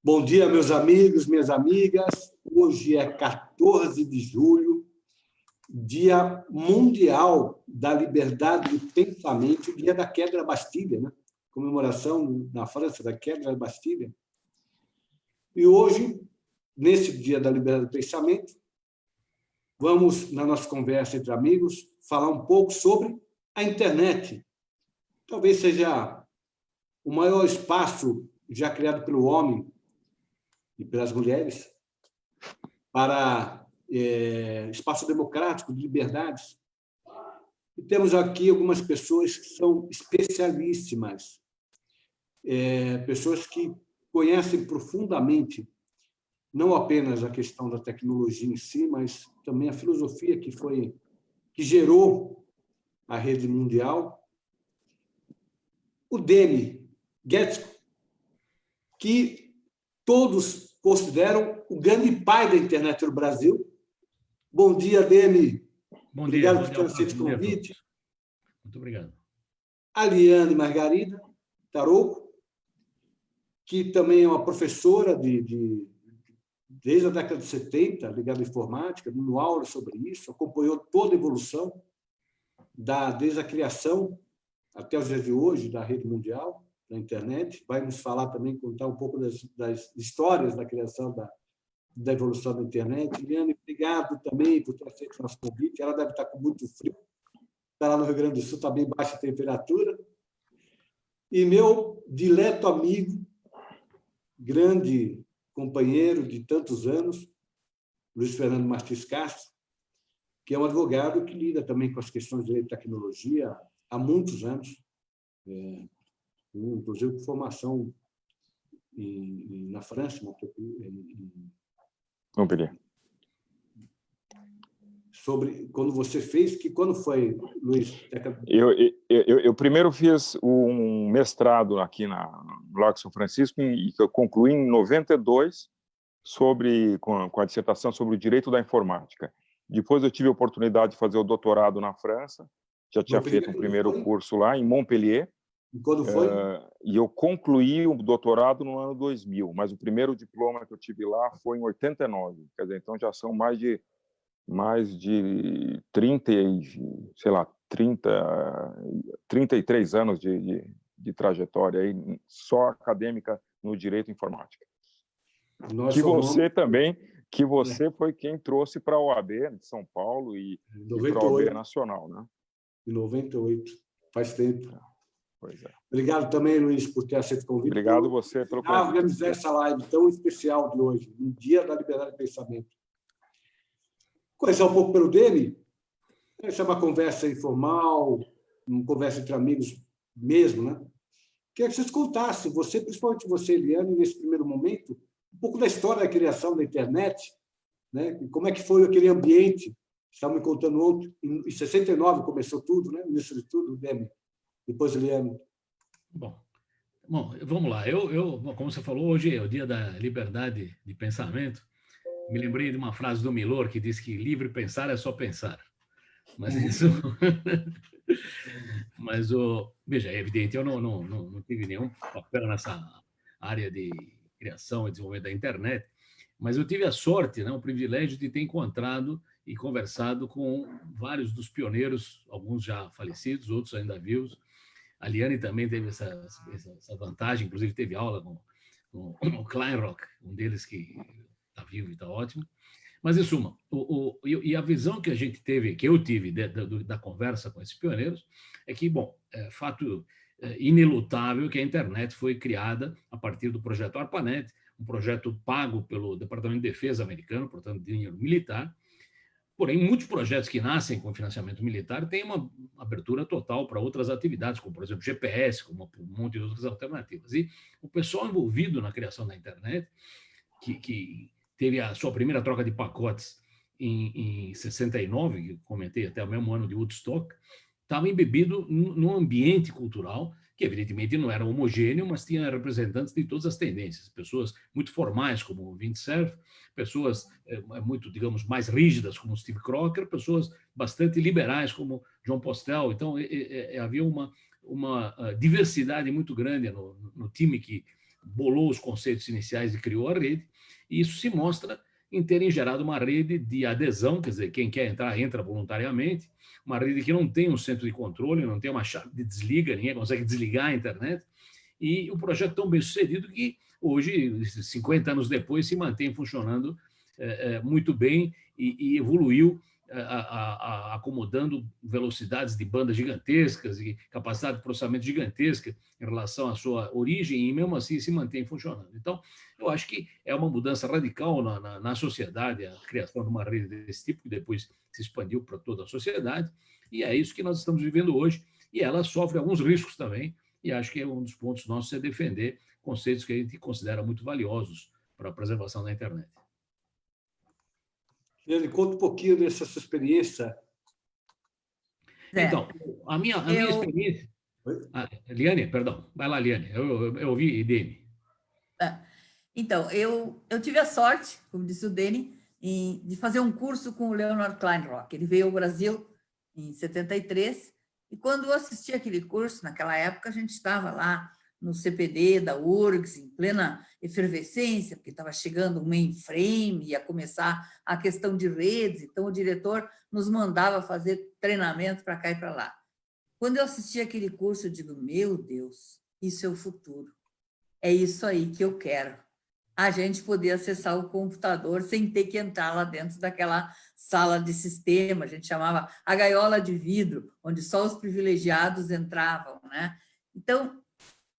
Bom dia, meus amigos, minhas amigas. Hoje é 14 de julho, Dia Mundial da Liberdade de Pensamento, dia da queda da Bastilha, né? Comemoração na França da queda da Bastilha. E hoje, nesse Dia da Liberdade de Pensamento, vamos, na nossa conversa entre amigos, falar um pouco sobre a internet. Talvez seja o maior espaço já criado pelo homem e pelas mulheres para espaço democrático de liberdades. E temos aqui algumas pessoas que são especialíssimas, pessoas que conhecem profundamente não apenas a questão da tecnologia em si, mas também a filosofia que gerou a rede mundial. O Demi Guétzko, que todos consideram o grande pai da internet no Brasil. Bom dia, Demi. Bom dia. Obrigado por ter aceito o convite. Muito obrigado. A Liane Margarida Tarouco, que também é uma professora desde a década de 70, ligada à informática, dando aula sobre isso, acompanhou toda a evolução, desde a criação até os dias de hoje da rede mundial, da internet. Vai nos falar também, contar um pouco das histórias da criação da evolução da internet. Liane, obrigado também por ter aceito o nosso convite. Ela deve estar com muito frio. Está lá no Rio Grande do Sul, está bem baixa a temperatura. E meu dileto amigo, grande companheiro de tantos anos, Luiz Fernando Martins Castro, que é um advogado que lida também com as questões de direito e tecnologia há muitos anos, inclusive com formação na França, Montpellier. Sobre quando você fez, quando foi, Luiz? Eu primeiro fiz um mestrado aqui no Largo São Francisco e que eu concluí em 92 com a dissertação sobre o direito da informática. Depois eu tive a oportunidade de fazer o doutorado na França, já tinha feito um primeiro curso lá em Montpellier. E quando foi? E eu concluí o doutorado no ano 2000, mas o primeiro diploma que eu tive lá foi em 89. Quer dizer, então já são mais de 33 anos de trajetória aí, só acadêmica no direito informática. Que você foi quem trouxe para a OAB de São Paulo e para a OAB Nacional, né? Em 98, faz tempo. Pois é. Obrigado também, Luiz, por ter aceito o convite. Obrigado você pelo convite. Organizar essa live tão especial de hoje, no Dia da Liberdade de Pensamento. Conhecer um pouco pelo Demi, essa é uma conversa informal, uma conversa entre amigos mesmo, né? Queria que vocês contassem, principalmente você, Eliane, nesse primeiro momento, um pouco da história da criação da internet, né? Como é que foi aquele ambiente. Estavam me contando ontem, em 69 começou tudo, né? Início de tudo, Demi. Depois, Eliane. Bom, vamos lá. Como você falou, hoje é o Dia da Liberdade de Pensamento. Me lembrei de uma frase do Milor que diz que livre pensar é só pensar. Mas isso... Veja, é evidente, eu não tive nenhum papel nessa área de criação e desenvolvimento da internet, mas eu tive a sorte, né, o privilégio de ter encontrado e conversado com vários dos pioneiros, alguns já falecidos, outros ainda vivos. A Liane também teve essa vantagem, inclusive teve aula com o Kleinrock, um deles que está vivo e está ótimo. Mas, em suma, a visão que a gente teve, que eu tive da conversa com esses pioneiros, é que, bom, é fato inelutável que a internet foi criada a partir do projeto ARPANET, um projeto pago pelo Departamento de Defesa americano, portanto, dinheiro militar. Porém, muitos projetos que nascem com financiamento militar têm uma abertura total para outras atividades, como, por exemplo, GPS, como um monte de outras alternativas. E o pessoal envolvido na criação da internet, que teve a sua primeira troca de pacotes em 69, que eu comentei até o mesmo ano de Woodstock, estava embebido num ambiente cultural que, evidentemente, não era homogêneo, mas tinha representantes de todas as tendências, pessoas muito formais, como o Vint Cerf, pessoas muito, digamos, mais rígidas, como Steve Crocker, pessoas bastante liberais, como John Postel. Então, havia uma diversidade muito grande no time que bolou os conceitos iniciais e criou a rede, e isso se mostra em terem gerado uma rede de adesão, quer dizer, quem quer entrar, entra voluntariamente, uma rede que não tem um centro de controle, não tem uma chave de desliga, ninguém consegue desligar a internet, e o projeto é tão bem sucedido que hoje, 50 anos depois, se mantém funcionando muito bem e evoluiu acomodando velocidades de banda gigantescas e capacidade de processamento gigantesca em relação à sua origem, e mesmo assim se mantém funcionando. Então, eu acho que é uma mudança radical na sociedade, a criação de uma rede desse tipo, que depois se expandiu para toda a sociedade, e é isso que nós estamos vivendo hoje, e ela sofre alguns riscos também, e acho que um dos pontos nossos é defender conceitos que a gente considera muito valiosos para a preservação da internet. Liane, conta um pouquinho dessa sua experiência. Então, a minha experiência... Liane, perdão. Vai lá, Liane. Eu ouvi Dene. Então, eu tive a sorte, como disse o Dene, de fazer um curso com o Leonard Kleinrock. Ele veio ao Brasil em 73, e quando eu assisti aquele curso, naquela época, a gente estava lá no CPD da URGS, em plena efervescência, porque estava chegando o mainframe, ia começar a questão de redes, então o diretor nos mandava fazer treinamento para cá e para lá. Quando eu assisti aquele curso, eu digo, meu Deus, isso é o futuro. É isso aí que eu quero. A gente poder acessar o computador sem ter que entrar lá dentro daquela sala de sistema, a gente chamava a gaiola de vidro, onde só os privilegiados entravam, né? Então,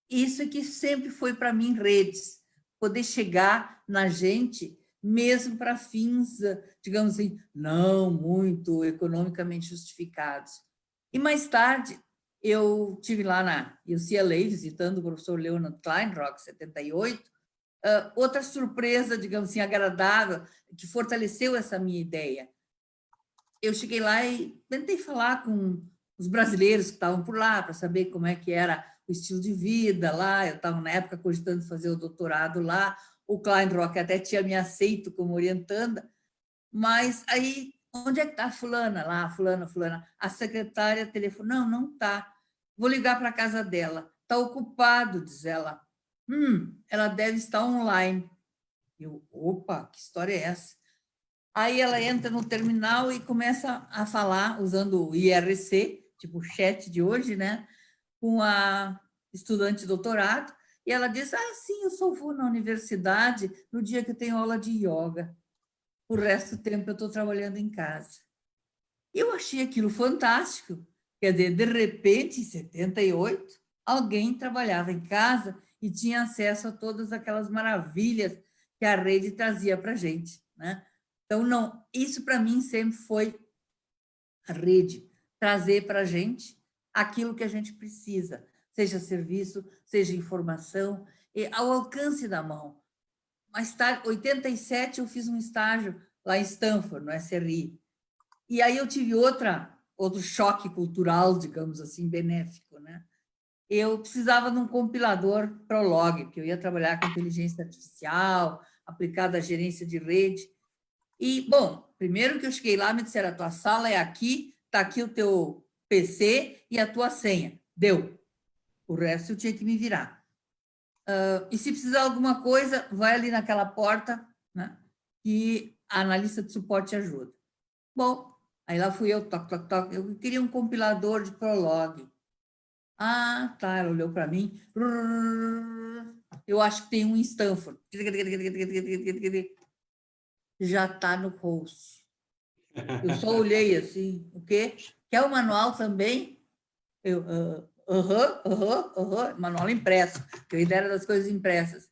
isso é que sempre foi para mim redes, poder chegar na gente, mesmo para fins, digamos assim, não muito economicamente justificados. E mais tarde, eu tive lá na UCLA, visitando o professor Leonard Kleinrock, 78, outra surpresa, digamos assim, agradável, que fortaleceu essa minha ideia. Eu cheguei lá e tentei falar com os brasileiros que estavam por lá, para saber como é que era o estilo de vida lá. Eu estava, na época, cogitando fazer o doutorado lá. O Kleinrock até tinha me aceito como orientanda, mas aí, onde é que está a fulana lá, fulana? A secretária telefonou, não está. Vou ligar para a casa dela. Está ocupado, diz ela. Ela deve estar online. Eu, opa, que história é essa? Aí ela entra no terminal e começa a falar, usando o IRC, tipo o chat de hoje, né? Com a estudante de doutorado, e ela diz, sim, eu só vou na universidade no dia que eu tenho aula de yoga. O resto do tempo eu estou trabalhando em casa. Eu achei aquilo fantástico. Quer dizer, de repente, em 78, alguém trabalhava em casa e tinha acesso a todas aquelas maravilhas que a rede trazia para a gente, né? Então, não, isso para mim sempre foi a rede, trazer para a gente aquilo que a gente precisa, seja serviço, seja informação, e ao alcance da mão. Mais tarde, em 87, eu fiz um estágio lá em Stanford, no SRI, e aí eu tive outro choque cultural, digamos assim, benéfico, né? Eu precisava de um compilador Prolog, porque eu ia trabalhar com inteligência artificial, aplicada à gerência de rede. E, bom, primeiro que eu cheguei lá, me disseram, a tua sala é aqui, está aqui o teu PC e a tua senha. Deu. O resto eu tinha que me virar. E se precisar de alguma coisa, vai ali naquela porta, né, que a analista de suporte ajuda. Bom, aí lá fui eu, toc, toc, toc, eu queria um compilador de Prolog. Tá, ela olhou para mim, eu acho que tem um em Stanford. Já está no host. Eu só olhei assim, o quê? Quer o manual também? Eu, manual impresso, que eu ideia das coisas impressas.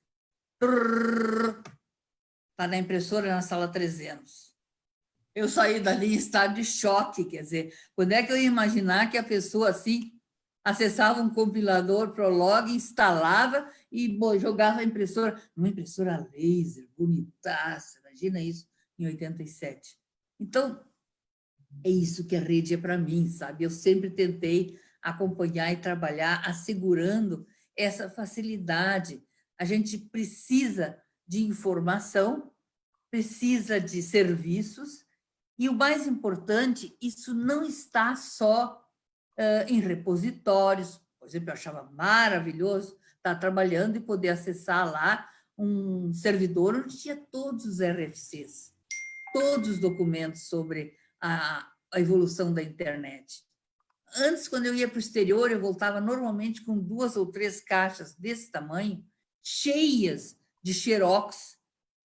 Está na impressora na sala 300. Eu saí dali em estado de choque, quer dizer, quando é que eu ia imaginar que a pessoa assim acessava um compilador Prolog, instalava e jogava a impressora, uma impressora laser, bonitaça, imagina isso em 87. Então, é isso que a rede é para mim, sabe? Eu sempre tentei acompanhar e trabalhar assegurando essa facilidade. A gente precisa de informação, precisa de serviços, e o mais importante, isso não está só em repositórios. Por exemplo, eu achava maravilhoso estar trabalhando e poder acessar lá um servidor onde tinha todos os RFCs, todos os documentos sobre a evolução da internet. Antes, quando eu ia para o exterior, eu voltava normalmente com 2 ou 3 caixas desse tamanho, cheias de xerox,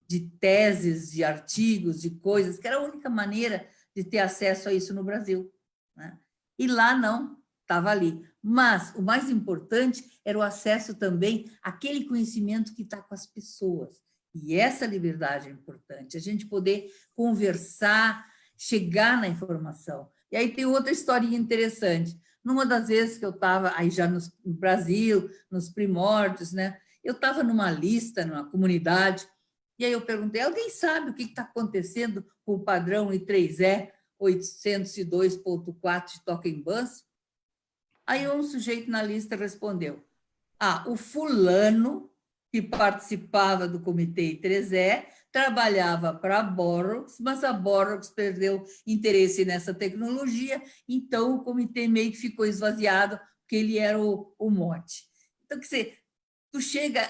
de teses, de artigos, de coisas, que era a única maneira de ter acesso a isso no Brasil, né? E lá não, estava ali. Mas o mais importante era o acesso também àquele conhecimento que está com as pessoas. E essa liberdade é importante, a gente poder conversar, chegar na informação. E aí tem outra historinha interessante. Numa das vezes que eu estava aí já no Brasil, nos primórdios, né? Eu estava numa lista, numa comunidade, e aí eu perguntei, alguém sabe o que está acontecendo com o padrão I3E 802.4 de Token Bus? Aí um sujeito na lista respondeu, o fulano que participava do comitê I3E trabalhava para a Borax, mas a Borax perdeu interesse nessa tecnologia, então o comitê meio que ficou esvaziado, porque ele era o mote. Então, quer dizer, tu chega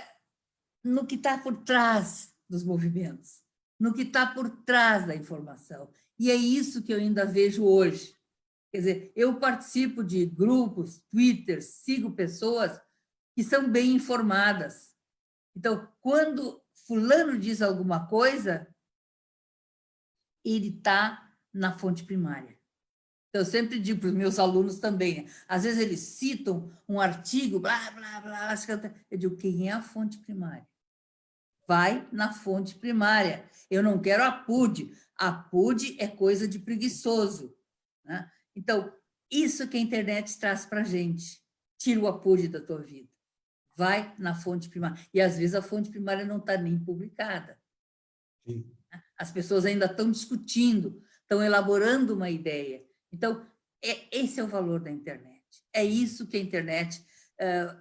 no que está por trás dos movimentos, no que está por trás da informação. E é isso que eu ainda vejo hoje. Quer dizer, eu participo de grupos, Twitter, sigo pessoas que são bem informadas. Então, quando fulano diz alguma coisa, ele está na fonte primária. Então, eu sempre digo para os meus alunos também, né? Às vezes eles citam um artigo, blá, blá, blá, eu digo, quem é a fonte primária? Vai na fonte primária. Eu não quero a PUD. A PUD é coisa de preguiçoso, né? Então, isso que a internet traz para a gente. Tira o APUD da tua vida. Vai na fonte primária. E, às vezes, a fonte primária não está nem publicada. Sim. As pessoas ainda estão discutindo, estão elaborando uma ideia. Então, esse é o valor da internet. É isso que a internet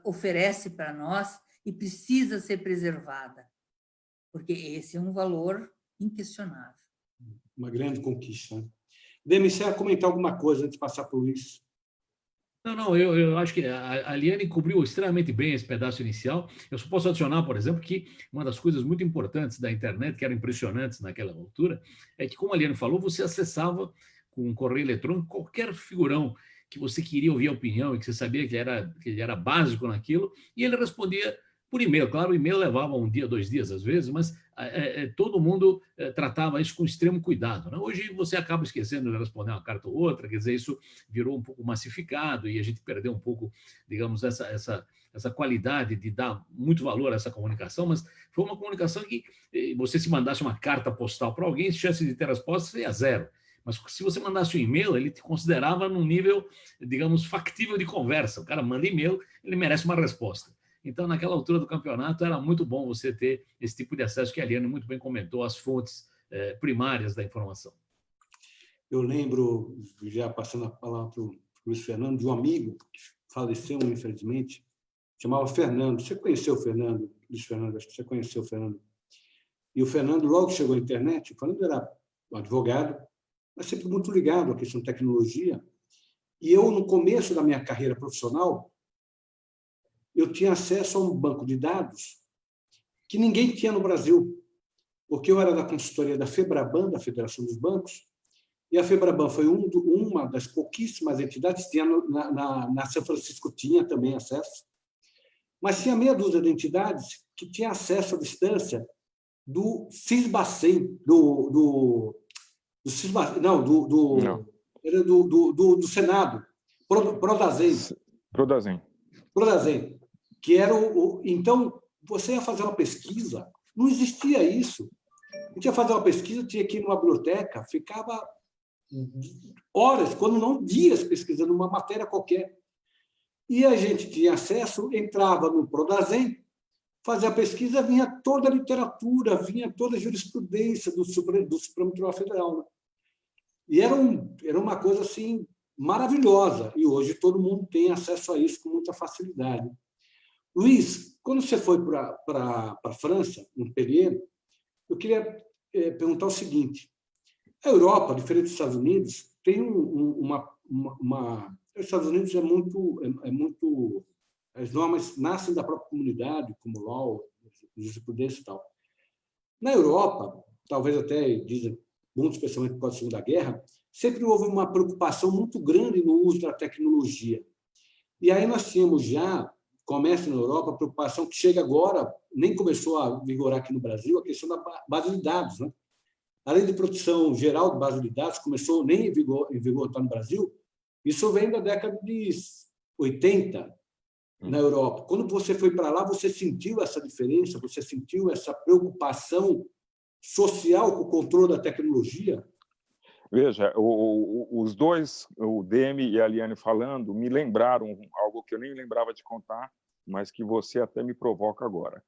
oferece para nós e precisa ser preservada, porque esse é um valor inquestionável. Uma grande conquista, né? Demis, você ia comentar alguma coisa antes de passar para o Luiz? Não, eu acho que a Liane cobriu extremamente bem esse pedaço inicial. Eu só posso adicionar, por exemplo, que uma das coisas muito importantes da internet, que eram impressionantes naquela altura, é que, como a Liane falou, você acessava com um correio eletrônico qualquer figurão que você queria ouvir a opinião e que você sabia que ele era básico naquilo, e ele respondia por e-mail. Claro, o e-mail levava 1 dia, 2 dias às vezes, mas todo mundo tratava isso com extremo cuidado, né? Hoje você acaba esquecendo de responder uma carta ou outra, quer dizer, isso virou um pouco massificado e a gente perdeu um pouco, digamos, essa qualidade de dar muito valor a essa comunicação, mas foi uma comunicação que você se mandasse uma carta postal para alguém, a chance de ter resposta seria 0. Mas se você mandasse um e-mail, ele te considerava num nível, digamos, factível de conversa. O cara manda e-mail, ele merece uma resposta. Então, naquela altura do campeonato, era muito bom você ter esse tipo de acesso que a Liane muito bem comentou, as fontes primárias da informação. Eu lembro, já passando a palavra para o Luiz Fernando, de um amigo que faleceu, infelizmente, chamava Fernando. Você conheceu o Fernando, Luiz Fernando? Acho que você conheceu o Fernando. E o Fernando, logo chegou à internet, o Fernando era um advogado, mas sempre muito ligado à questão de tecnologia. E eu, no começo da minha carreira profissional, eu tinha acesso a um banco de dados que ninguém tinha no Brasil, porque eu era da consultoria da FEBRABAN, da Federação dos Bancos, e a FEBRABAN foi uma das pouquíssimas entidades, tinha na São Francisco tinha também acesso, mas tinha meia dúzia de entidades que tinha acesso à distância do CISBACEN, do Senado, Prodazem, que era então, você ia fazer uma pesquisa, não existia isso. A gente ia fazer uma pesquisa, tinha que ir numa biblioteca, ficava horas, quando não dias, pesquisando uma matéria qualquer. E a gente tinha acesso, entrava no Prodazem, fazia a pesquisa, vinha toda a literatura, vinha toda a jurisprudência do Supremo Tribunal Federal, né? E era uma coisa assim maravilhosa, e hoje todo mundo tem acesso a isso com muita facilidade. Luiz, quando você foi para a França, no Montpellier, eu queria perguntar o seguinte: a Europa, diferente dos Estados Unidos, tem os Estados Unidos é muito as normas nascem da própria comunidade, como law, jurisprudência e tal. Na Europa, talvez até dizem, muito especialmente por causa da Segunda Guerra, sempre houve uma preocupação muito grande no uso da tecnologia. E aí nós tínhamos já, começa na Europa, a preocupação que chega agora, nem começou a vigorar aqui no Brasil, a questão da base de dados, né? A lei de proteção geral de base de dados começou nem em vigor está no Brasil, isso vem da década de 80 na Europa. Quando você foi para lá, você sentiu essa diferença, você sentiu essa preocupação social com o controle da tecnologia? Veja, os dois, o Demi e a Liane falando, me lembraram algo que eu nem lembrava de contar, mas que você até me provoca agora.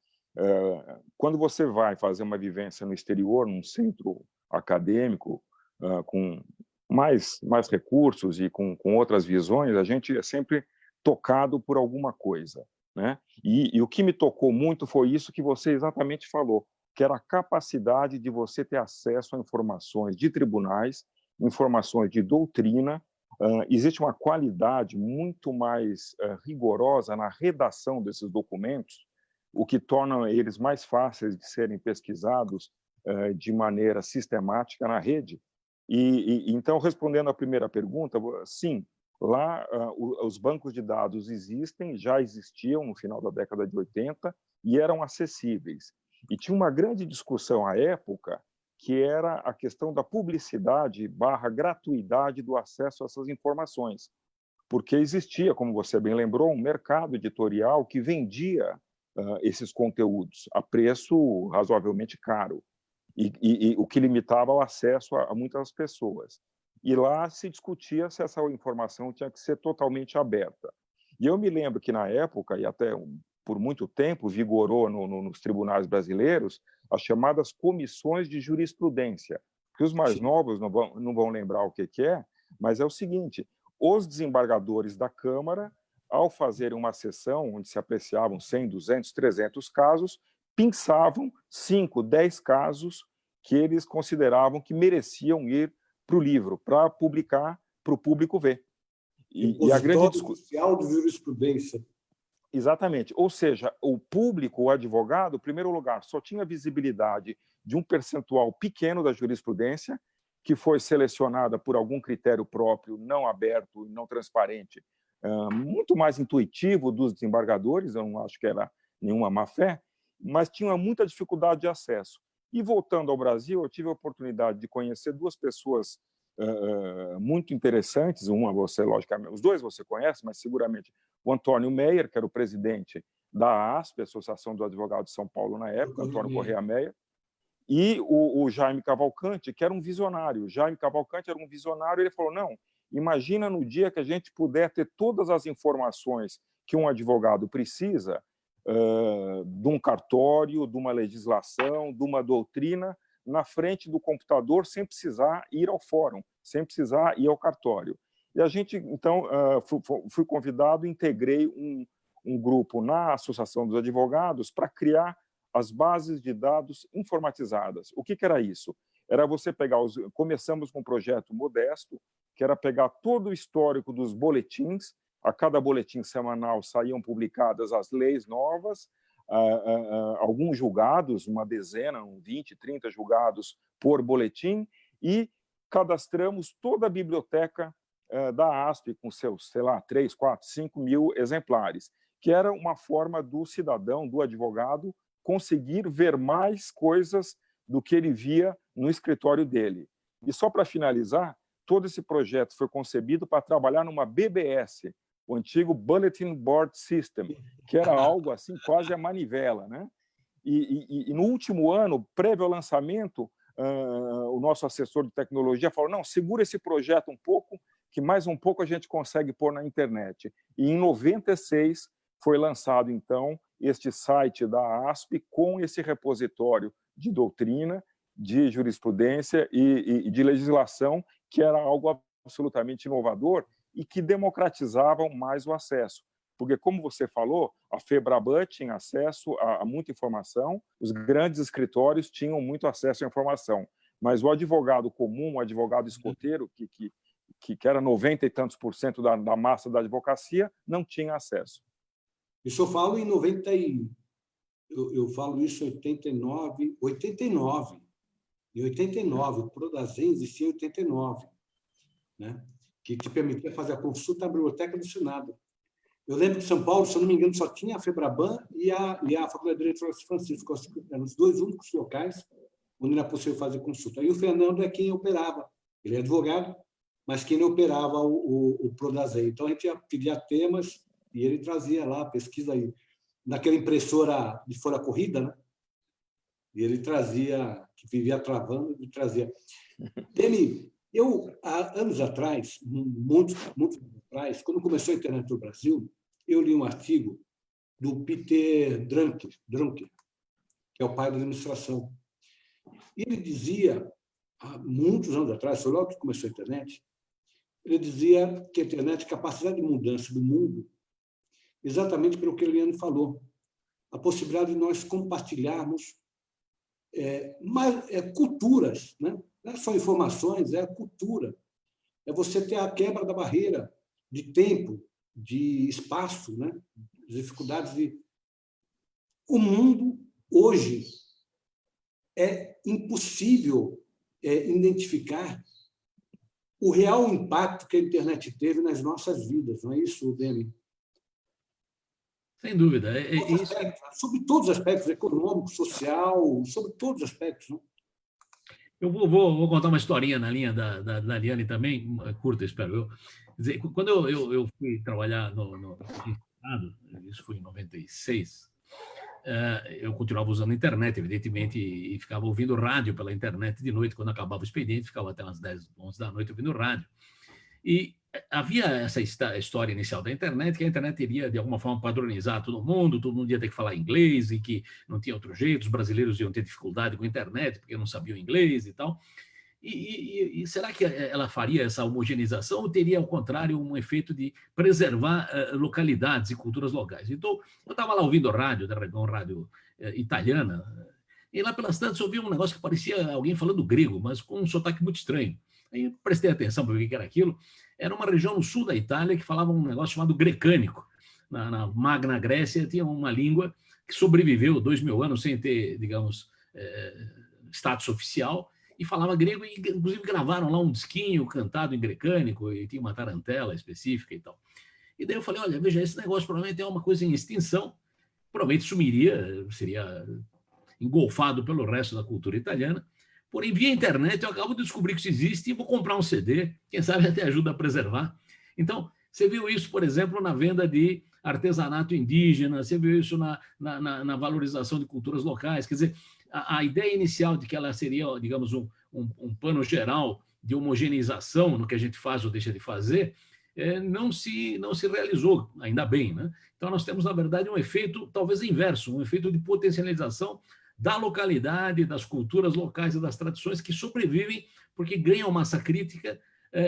Quando você vai fazer uma vivência no exterior, num centro acadêmico, com mais recursos e com outras visões, a gente é sempre tocado por alguma coisa, né? E o que me tocou muito foi isso que você exatamente falou, que era a capacidade de você ter acesso a informações de tribunais, informações de doutrina. Existe uma qualidade muito mais rigorosa na redação desses documentos, o que torna eles mais fáceis de serem pesquisados de maneira sistemática na rede. Então, respondendo à primeira pergunta, sim, lá os bancos de dados já existiam no final da década de 80 e eram acessíveis. E tinha uma grande discussão à época, que era a questão da publicidade / gratuidade do acesso a essas informações. Porque existia, como você bem lembrou, um mercado editorial que vendia esses conteúdos a preço razoavelmente caro, e o que limitava o acesso a muitas pessoas. E lá se discutia se essa informação tinha que ser totalmente aberta. E eu me lembro que, na época, e até por muito tempo vigorou nos tribunais brasileiros, as chamadas comissões de jurisprudência, que os mais novos não vão lembrar o que é, mas é o seguinte: os desembargadores da Câmara, ao fazerem uma sessão onde se apreciavam 100, 200, 300 casos, pinçavam 5, 10 casos que eles consideravam que mereciam ir para o livro, para publicar, para o público ver. E a grande discussão de jurisprudência. Exatamente. Ou seja, o público, o advogado, em primeiro lugar, só tinha visibilidade de um percentual pequeno da jurisprudência, que foi selecionada por algum critério próprio, não aberto, não transparente, muito mais intuitivo dos desembargadores, eu não acho que era nenhuma má-fé, mas tinha muita dificuldade de acesso. E, voltando ao Brasil, eu tive a oportunidade de conhecer duas pessoas muito interessantes. Uma você, logicamente, os dois você conhece, mas seguramente o Antônio Meyer, que era o presidente da ASP, Associação do Advogado de São Paulo na época, Antônio Correia Meyer, e o Jaime Cavalcante, que era um visionário. Jaime Cavalcante era um visionário, ele falou: não, imagina no dia que a gente puder ter todas as informações que um advogado precisa, de um cartório, de uma legislação, de uma doutrina, na frente do computador, sem precisar ir ao fórum, sem precisar ir ao cartório. E a gente, então, fui convidado, integrei um grupo na Associação dos Advogados para criar as bases de dados informatizadas. O que era isso? Era você pegar começamos com um projeto modesto, que era pegar todo o histórico dos boletins. A cada boletim semanal saíam publicadas as leis novas, alguns julgados, uma dezena, 20, 30 julgados por boletim, e cadastramos toda a biblioteca da ASP com seus, 3, 4, 5 mil exemplares, que era uma forma do cidadão, do advogado, conseguir ver mais coisas do que ele via no escritório dele. E só para finalizar, todo esse projeto foi concebido para trabalhar numa BBS, o antigo Bulletin Board System, que era algo assim quase a manivela, né? E no último ano, prévio ao lançamento, o nosso assessor de tecnologia falou: não, segura esse projeto um pouco, que mais um pouco a gente consegue pôr na internet. E em 96 foi lançado, então, este site da ASP com esse repositório de doutrina, de jurisprudência e de legislação, que era algo absolutamente inovador e que democratizavam mais o acesso. Porque, como você falou, a FEBRABAN tinha acesso a muita informação, os grandes escritórios tinham muito acesso à informação, mas o advogado comum, o advogado escoteiro, que era 90 e tantos % da massa da advocacia, não tinha acesso. Isso eu falo em 90 eu falo isso em 89. Em 89, o Prodazem existia em 89, né? Que te permitia fazer a consulta na biblioteca do Senado. Eu lembro que São Paulo, se eu não me engano, só tinha a FEBRABAN e a Faculdade de Direito Francisco. Eram os dois únicos locais onde era possível fazer consulta. E o Fernando é quem operava. Ele é advogado, mas quem operava o Prodazem. Então, a gente pedia temas e ele trazia lá a pesquisa aí, naquela impressora de folha corrida, né? E ele trazia, que vivia travando, e trazia. Eu, há anos atrás, muitos anos atrás, quando começou a internet no Brasil, eu li um artigo do Peter Drucker, que é o pai da administração. E ele dizia, há muitos anos atrás, foi logo que começou a internet, ele dizia que a internet é a capacidade de mudança do mundo, exatamente pelo que o Eliane falou, a possibilidade de nós compartilharmos culturas, né? Não é só informações, é a cultura. É você ter a quebra da barreira de tempo, de espaço, né? Dificuldades de... O mundo, hoje, é impossível identificar o real impacto que a internet teve nas nossas vidas. Não é isso, Demi? Sem dúvida. Sobre todos os aspectos, econômico, social, sobre todos os aspectos. Não? Eu vou contar uma historinha na linha da Liane também, curta, espero eu. Quer dizer, quando eu fui trabalhar no Estado, isso foi em 96, eu continuava usando a internet, evidentemente, e ficava ouvindo rádio pela internet de noite. Quando acabava o expediente, ficava até umas 10, 11 da noite ouvindo rádio. E havia essa história inicial da internet, que a internet iria, de alguma forma, padronizar todo mundo ia ter que falar inglês e que não tinha outro jeito, os brasileiros iam ter dificuldade com a internet porque não sabiam inglês e tal. E será que ela faria essa homogeneização ou teria, ao contrário, um efeito de preservar localidades e culturas locais? Então, eu estava lá ouvindo rádio, uma rádio italiana, e lá pelas tantas eu ouvi um negócio que parecia alguém falando grego, mas com um sotaque muito estranho. Aí eu prestei atenção para ver o que era aquilo. Era uma região no sul da Itália que falava um negócio chamado grecânico. Na Magna Grécia tinha uma língua que sobreviveu 2000 anos sem ter, digamos, status oficial, e falava grego, e inclusive gravaram lá um disquinho cantado em grecânico, e tinha uma tarantela específica e tal. E daí eu falei, olha, veja, esse negócio provavelmente é uma coisa em extinção, provavelmente sumiria, seria engolfado pelo resto da cultura italiana. Porém, via internet, eu acabo de descobrir que isso existe e vou comprar um CD, quem sabe até ajuda a preservar. Então, você viu isso, por exemplo, na venda de artesanato indígena, você viu isso na valorização de culturas locais. Quer dizer, a ideia inicial de que ela seria, digamos, um pano geral de homogeneização no que a gente faz ou deixa de fazer, não se realizou, ainda bem, né? Então, nós temos, na verdade, um efeito talvez inverso, um efeito de potencialização da localidade, das culturas locais e das tradições que sobrevivem porque ganham massa crítica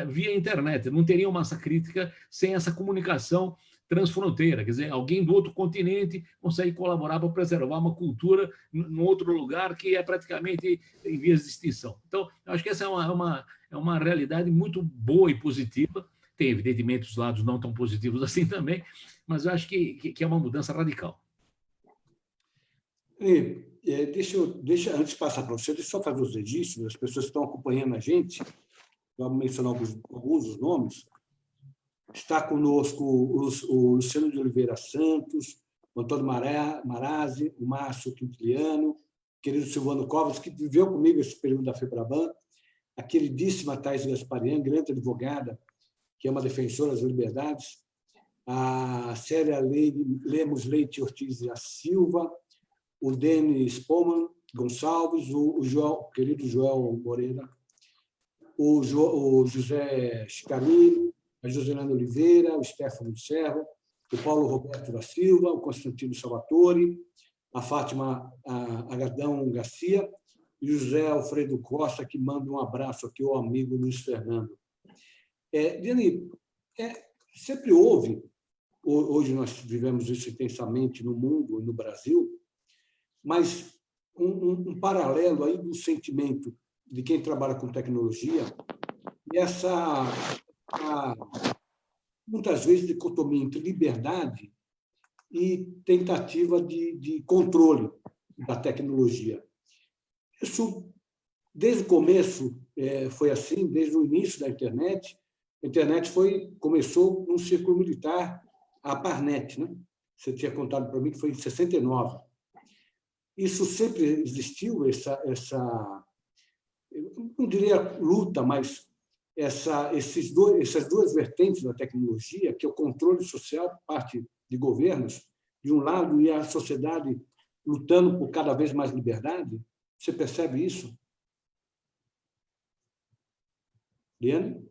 via internet. Não teriam massa crítica sem essa comunicação transfronteira. Quer dizer, alguém do outro continente consegue colaborar para preservar uma cultura num outro lugar que é praticamente em vias de extinção. Então, eu acho que essa é uma realidade muito boa e positiva. Tem, evidentemente, os lados não tão positivos assim também, mas eu acho que é uma mudança radical. Deixa antes de passar para você, deixa eu só fazer os registros, as pessoas que estão acompanhando a gente, vamos mencionar alguns dos nomes. Está conosco o Luciano de Oliveira Santos, o Antônio Marazzi, o Márcio Quintiliano, o querido Silvano Covas, que viveu comigo esse período da FEBRABAN, a queridíssima Thais Gasparian, grande advogada, que é uma defensora das liberdades, a Célia Lemos Leite Ortiz da Silva, o Denis Poman Gonçalves, o querido Joel Moreira, o José Chicarino, a Joselana Oliveira, o Stefano Serra, o Paulo Roberto da Silva, o Constantino Salvatore, a Fátima Agadão Garcia e o José Alfredo Costa, que manda um abraço aqui ao amigo Luiz Fernando. Diane, sempre houve, hoje nós vivemos isso intensamente no mundo e no Brasil, mas um paralelo aí do sentimento de quem trabalha com tecnologia e muitas vezes, dicotomia entre liberdade e tentativa de controle da tecnologia. Isso, desde o começo, foi assim, desde o início da internet. A internet começou num círculo militar, a Parnet, né? Você tinha contado para mim que foi em 69. Isso sempre existiu, essa eu não diria luta, mas essas duas vertentes da tecnologia, que é o controle social por parte de governos, de um lado, e a sociedade lutando por cada vez mais liberdade. Você percebe isso? Liane?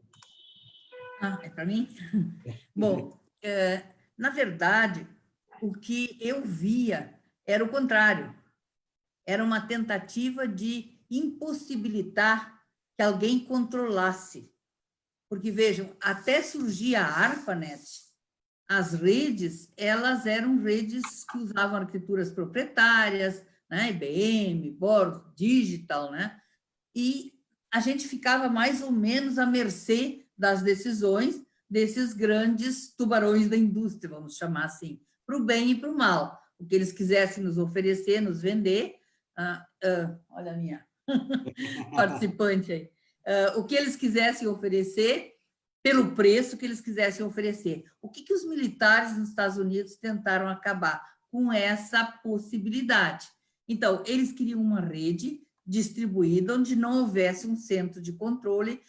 É para mim? Bom, na verdade, o que eu via era o contrário. Era uma tentativa de impossibilitar que alguém controlasse. Porque, vejam, até surgir a ARPANET, as redes, elas eram redes que usavam arquiteturas proprietárias, né? IBM, Borg, Digital, né? E a gente ficava mais ou menos à mercê das decisões desses grandes tubarões da indústria, vamos chamar assim, para o bem e para o mal. O que eles quisessem nos oferecer, nos vender, olha a minha participante aí, o que eles quisessem oferecer, pelo preço que eles quisessem oferecer. O que os militares nos Estados Unidos tentaram acabar? Com essa possibilidade. Então, eles queriam uma rede distribuída, onde não houvesse um centro de controle.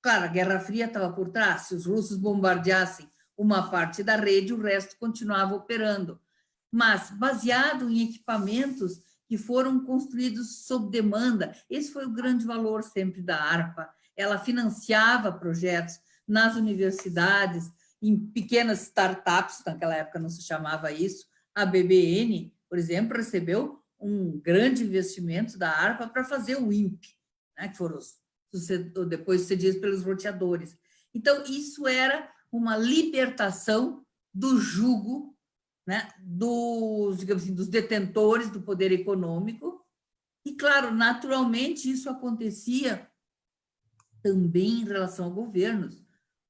Claro, a Guerra Fria estava por trás. Se os russos bombardeassem uma parte da rede, o resto continuava operando. Mas, baseado em equipamentos que foram construídos sob demanda, esse foi o grande valor sempre da ARPA. Ela financiava projetos nas universidades, em pequenas startups, naquela época não se chamava isso. A BBN, por exemplo, recebeu um grande investimento da ARPA para fazer o INPE, né, que foram depois sucedidos pelos roteadores. Então, isso era uma libertação do jugo, né, digamos assim, dos detentores do poder econômico. E, claro, naturalmente, isso acontecia também em relação a governos,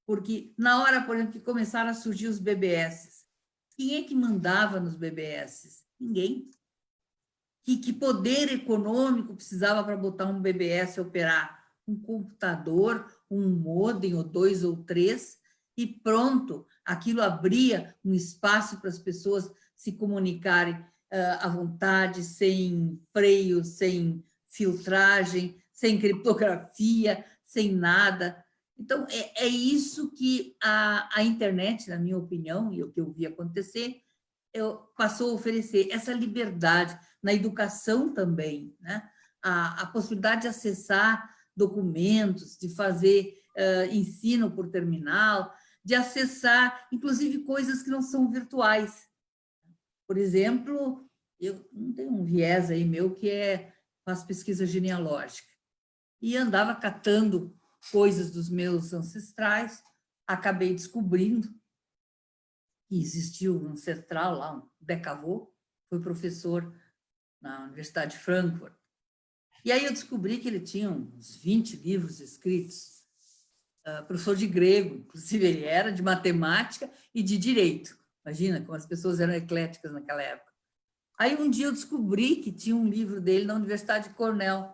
porque na hora, por exemplo, que começaram a surgir os BBS, quem é que mandava nos BBS? Ninguém. Que poder econômico precisava para botar um BBS a operar? Um computador, um modem, ou 2 ou 3, e pronto, aquilo abria um espaço para as pessoas se comunicarem à vontade, sem freio, sem filtragem, sem criptografia, sem nada. Então, é isso que a internet, na minha opinião, e o que eu vi acontecer, passou a oferecer essa liberdade na educação também, né? A possibilidade de acessar documentos, de fazer ensino por terminal, de acessar, inclusive, coisas que não são virtuais. Por exemplo, eu tenho um viés aí meu que faz pesquisa genealógica, e andava catando coisas dos meus ancestrais, acabei descobrindo que existiu um ancestral lá, um Decavô, foi professor na Universidade de Frankfurt. E aí eu descobri que ele tinha uns 20 livros escritos, professor de grego, inclusive ele era, de matemática e de direito. Imagina como as pessoas eram ecléticas naquela época. Aí um dia eu descobri que tinha um livro dele na Universidade de Cornell.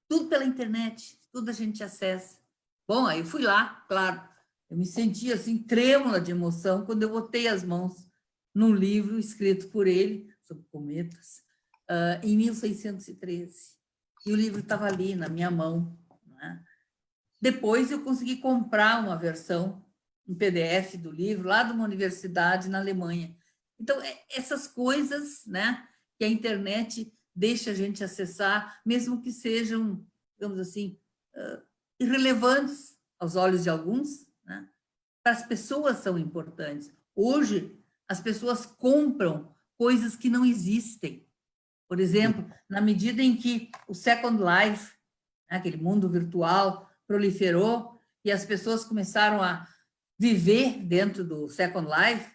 Tudo pela internet, tudo a gente acessa. Bom, aí eu fui lá, claro, eu me senti assim, trêmula de emoção, quando eu botei as mãos num livro escrito por ele, sobre cometas, em 1613. E o livro estava ali, na minha mão, né? Depois eu consegui comprar uma versão, um PDF do livro, lá de uma universidade na Alemanha. Então, essas coisas, né, que a internet deixa a gente acessar, mesmo que sejam, digamos assim, irrelevantes aos olhos de alguns, né? Para as pessoas são importantes. Hoje, as pessoas compram coisas que não existem. Por exemplo, na medida em que o Second Life, né, aquele mundo virtual, proliferou e as pessoas começaram a viver dentro do Second Life,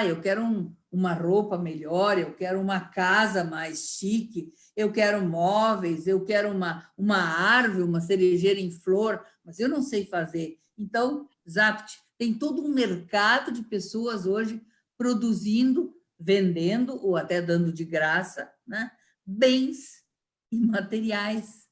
eu quero uma roupa melhor, eu quero uma casa mais chique, eu quero móveis, eu quero uma árvore, uma cerejeira em flor, mas eu não sei fazer. Então, Zapt, tem todo um mercado de pessoas hoje produzindo, vendendo ou até dando de graça, né, bens imateriais.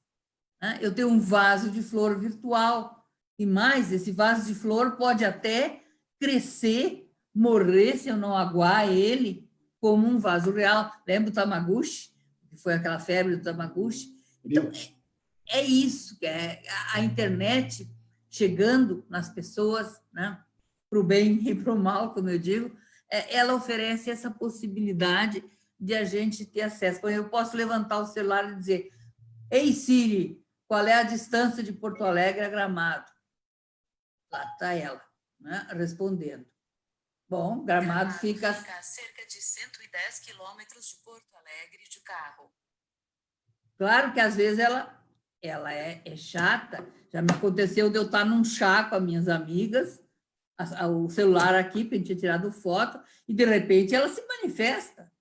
Né? Eu tenho um vaso de flor virtual, e mais, esse vaso de flor pode até crescer, morrer se eu não aguar ele, como um vaso real. Lembra do Tamagotchi? Que foi aquela febre do Tamagotchi? Então, é isso, que é a internet chegando nas pessoas, né, para o bem e para o mal, como eu digo, ela oferece essa possibilidade de a gente ter acesso. Eu posso levantar o celular e dizer: ei, Siri, qual é a distância de Porto Alegre a Gramado? Lá está ela, né, respondendo. Bom, Gramado fica a cerca de 110 quilômetros de Porto Alegre de carro. Claro que, às vezes, ela é chata. Já me aconteceu de eu estar num chá com as minhas amigas, o celular aqui, para a gente ter tirado foto, e, de repente, ela se manifesta.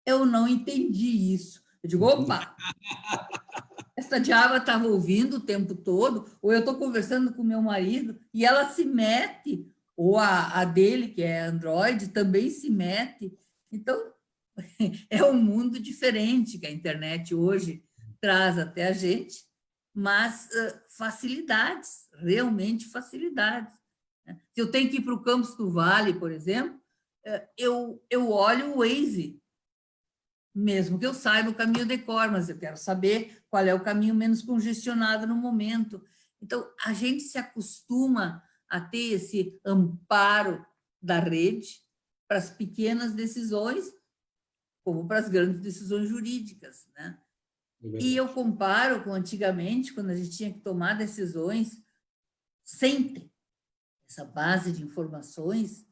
Eu não entendi isso. Eu digo, opa, essa diaba estava ouvindo o tempo todo, ou eu estou conversando com meu marido, e ela se mete, ou a dele, que é Android, também se mete. Então, é um mundo diferente que a internet hoje traz até a gente, mas facilidades, realmente facilidades. Se eu tenho que ir para o Campos do Vale, por exemplo, eu olho o Waze, mesmo que eu saiba o caminho de cor, mas eu quero saber qual é o caminho menos congestionado no momento. Então, a gente se acostuma a ter esse amparo da rede para as pequenas decisões, como para as grandes decisões jurídicas, né? E eu comparo com antigamente, quando a gente tinha que tomar decisões sem ter essa base de informações,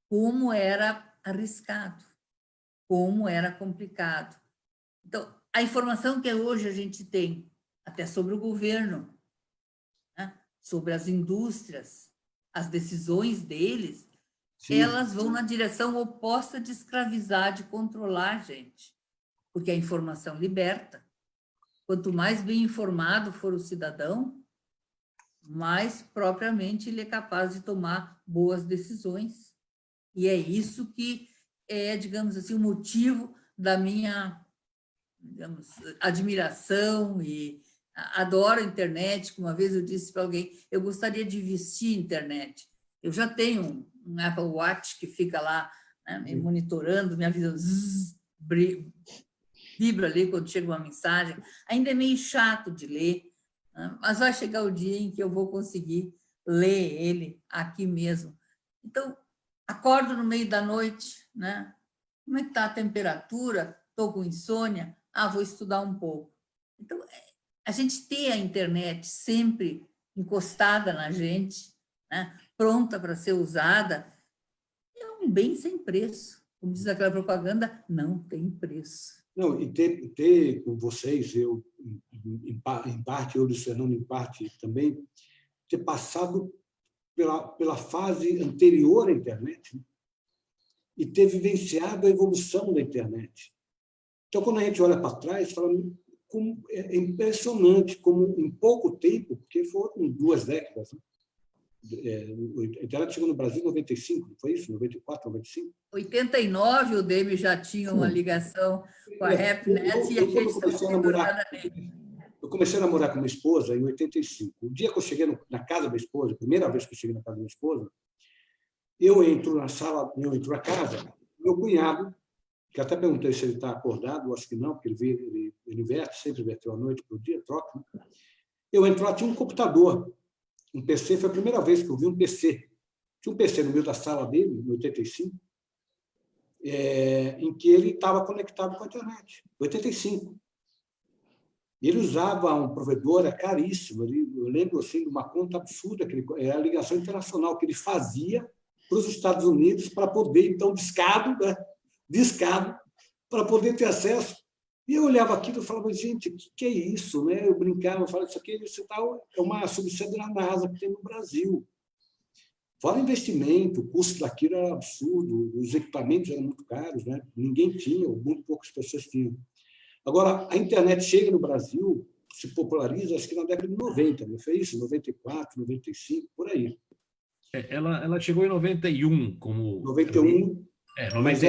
como era arriscado, como era complicado. Então, a informação que hoje a gente tem, até sobre o governo, né, sobre as indústrias, as decisões deles, sim, elas vão na direção oposta de escravizar, de controlar a gente, porque a informação liberta. Quanto mais bem informado for o cidadão, mais propriamente ele é capaz de tomar boas decisões. E é isso que é, digamos assim, o motivo da minha, digamos, admiração, e adoro a internet. Como uma vez eu disse para alguém, eu gostaria de vestir a internet. Eu já tenho um Apple Watch que fica lá, né, me monitorando, me avisando, vibra ali quando chega uma mensagem. Ainda é meio chato de ler, né, mas vai chegar o dia em que eu vou conseguir ler ele aqui mesmo. Então, acordo no meio da noite, né? Como é que está a temperatura? Estou com insônia? Vou estudar um pouco. Então, a gente ter a internet sempre encostada na gente, né, pronta para ser usada, é um bem sem preço. Como diz aquela propaganda, não tem preço. Não, e ter com vocês, eu, em parte, eu, Fernando, em parte também, ter passado pela fase anterior à internet, né, e ter vivenciado a evolução da internet. Então, quando a gente olha para trás, fala, é impressionante como, em pouco tempo, porque foram 2 décadas, né? A internet chegou no Brasil em 95, não foi isso? 94, 95? 89, o Demi já tinha uma ligação com a RapNet e a gente eu comecei a namorar com minha esposa em 85. O dia que eu cheguei na casa da minha esposa, a primeira vez que eu cheguei na casa da minha esposa, eu entro na sala, eu entro na casa, meu cunhado, que até perguntei se ele está acordado, eu acho que não, porque ele inverte, sempre inverteu à noite para o dia, troca. Né? Eu entro lá, tinha um computador, um PC, foi a primeira vez que eu vi um PC. Tinha um PC no meio da sala dele, em 85, em que ele estava conectado com a internet, 85. Ele usava um provedor caríssimo, eu lembro assim, de uma conta absurda, que era a ligação internacional que ele fazia para os Estados Unidos para poder, então, discado, para poder ter acesso. E eu olhava aquilo e falava, gente, o que é isso? Né? Eu brincava, eu falava, isso é uma subsede da NASA que tem no Brasil. Fora investimento, o custo daquilo era absurdo, os equipamentos eram muito caros, né? Ninguém tinha, ou muito poucas pessoas tinham. Agora, a internet chega no Brasil, se populariza, acho que na década de 90, não foi isso? 94, 95, por aí. Ela chegou em 91 como... 91. Mas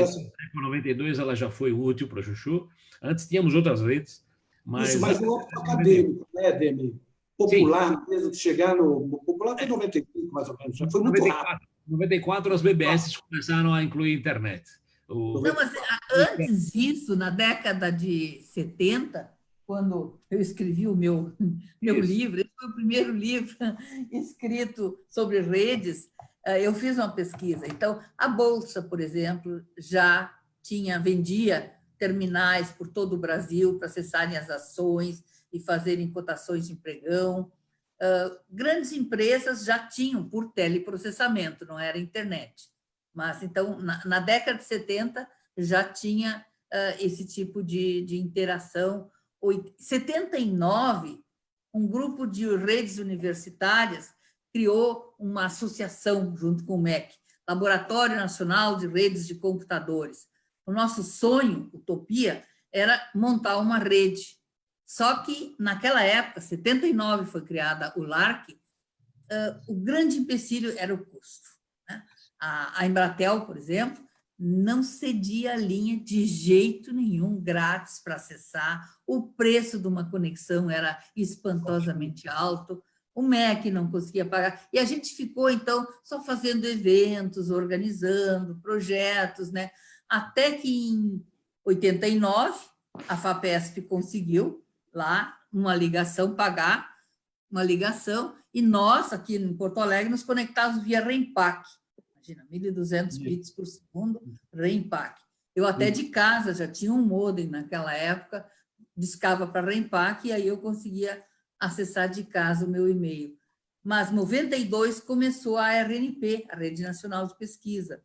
92 ela já foi útil para a Chuchu. Antes tínhamos outras redes, mas... Isso, mas no âmbito acadêmico, né, Ademir? Popular mesmo, de chegar no... Popular foi 95, mais ou menos. Foi muito rápido. Em 94, as BBS começaram a incluir a internet. Não, mas antes disso, na década de 70, quando eu escrevi o meu livro, esse foi o primeiro livro escrito sobre redes, eu fiz uma pesquisa. Então, a Bolsa, por exemplo, já vendia terminais por todo o Brasil para acessarem as ações e fazerem cotações de pregão. Grandes empresas já tinham por teleprocessamento, não era internet. Mas, então, na década de 70, já tinha esse tipo de interação. Em 79, um grupo de redes universitárias criou uma associação junto com o MEC, Laboratório Nacional de Redes de Computadores. O nosso sonho, utopia, era montar uma rede. Só que, naquela época, 79 foi criada o LARC, o grande empecilho era o custo. Né? A Embratel, por exemplo, não cedia a linha de jeito nenhum, grátis para acessar, o preço de uma conexão era espantosamente alto, o MEC não conseguia pagar, e a gente ficou, então, só fazendo eventos, organizando projetos, né? Até que, em 89, a FAPESP conseguiu, lá, pagar uma ligação, e nós, aqui em Porto Alegre, nos conectávamos via REMPAC. Imagina, 1.200 bits por segundo, REMPAC. Eu até de casa já tinha um modem naquela época, discava para REMPAC, e aí eu conseguia acessar de casa o meu e-mail. Mas, em 92, começou a RNP, a Rede Nacional de Pesquisa.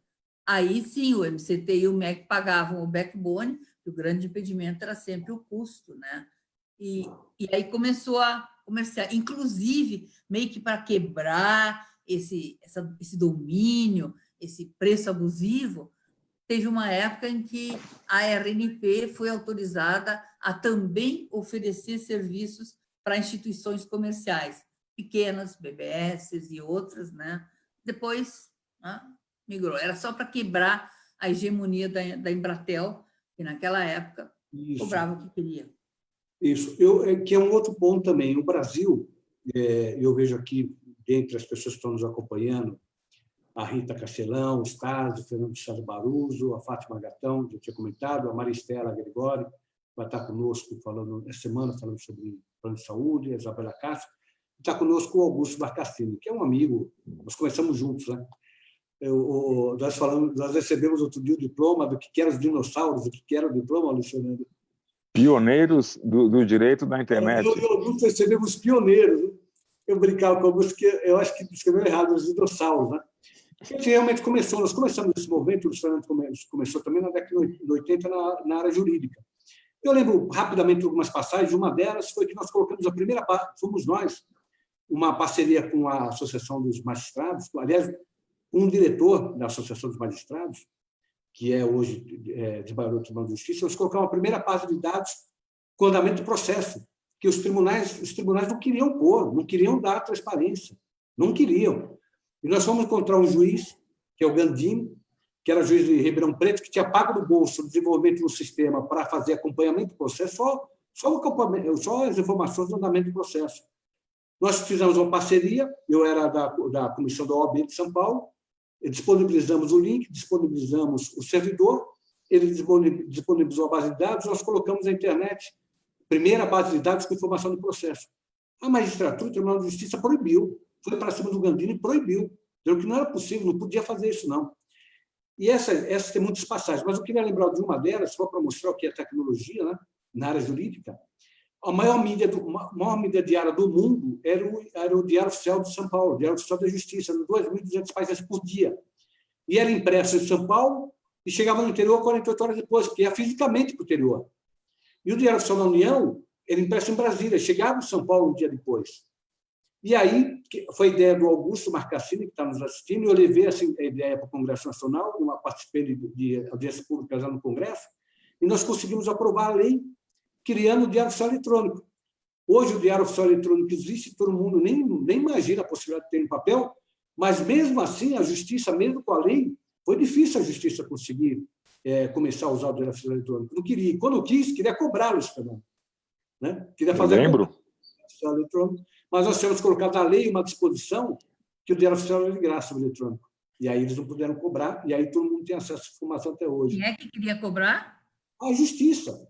Aí, sim, o MCT e o MEC pagavam o backbone, e o grande impedimento era sempre o custo, né? E aí começou a comerciar, inclusive, meio que para quebrar esse domínio, esse preço abusivo, teve uma época em que a RNP foi autorizada a também oferecer serviços para instituições comerciais, pequenas, BBS e outras, né? Depois, né, migrou. Era só para quebrar a hegemonia da Embratel, que naquela época cobrava o que queria. Isso, que é um outro ponto também. O Brasil, eu vejo aqui, dentre as pessoas que estão nos acompanhando, a Rita Castelão, o Stasi, o Fernando Chado Baruso, a Fátima Gatão, que eu tinha comentado, a Maristela Gregório, vai estar conosco essa semana, falando sobre plano de saúde, a Isabela Castro. Está conosco o Augusto Barcassini, que é um amigo, nós começamos juntos, né? Nós recebemos outro dia o diploma do que eram os dinossauros, o que era o diploma, Alexandre? Pioneiros do direito da internet. Eu e o Augusto recebemos pioneiros. Né? Eu brincava com o Augusto, que eu acho que escreveu errado, os dinossauros. Né? A gente realmente começou, nós começamos esse movimento, o Fernando começou também na década de 80 na área jurídica. Eu lembro rapidamente algumas passagens, uma delas foi que nós colocamos a primeira, fomos nós, uma parceria com a Associação dos Magistrados, aliás, um diretor da Associação dos Magistrados, que é hoje desembargador do Tribunal de Justiça, nós colocamos a primeira base de dados com andamento do processo, que os tribunais não queriam pôr, não queriam dar transparência, não queriam. E nós fomos encontrar um juiz, que é o Gandini, que era juiz de Ribeirão Preto, que tinha pago do bolso o desenvolvimento do sistema para fazer acompanhamento do processo, só as informações do andamento do processo. Nós fizemos uma parceria, eu era da comissão da OAB de São Paulo, disponibilizamos o link, disponibilizamos o servidor, ele disponibilizou a base de dados, nós colocamos na internet, primeira base de dados com informação do processo. A magistratura, o Tribunal de Justiça proibiu, foi para cima do Gandini e proibiu, dizendo que não era possível, não podia fazer isso, não. E essa tem muitas passagens, mas eu queria lembrar de uma delas, só para mostrar o que é tecnologia, né, na área jurídica. A maior mídia diária do mundo era o Diário Oficial de São Paulo, o Diário Oficial da Justiça, 2.200 páginas por dia. E era impresso em São Paulo e chegava no interior 48 horas depois, porque ia fisicamente para o interior. E o Diário Oficial da União era impresso em Brasília, chegava em São Paulo um dia depois. E aí foi a ideia do Augusto Marcassini, que está nos assistindo, e eu levei essa ideia para o Congresso Nacional, participei de audiência pública já no Congresso, e nós conseguimos aprovar a lei criando o Diário Oficial Eletrônico. Hoje, o Diário Oficial Eletrônico existe, todo mundo nem imagina a possibilidade de ter em papel, mas, mesmo assim, a Justiça, mesmo com a lei, Foi difícil a justiça conseguir começar a usar o dinheiro oficial eletrônico. Não queria. Quando quis, queria cobrá-los, Fernando. Né? Queria fazer lembro. oficial eletrônico, mas nós tínhamos colocado na lei uma disposição que o dinheiro oficial era de graça, o eletrônico. E aí eles não puderam cobrar, e aí todo mundo tem acesso à informação até hoje. Quem é que queria cobrar? A Justiça.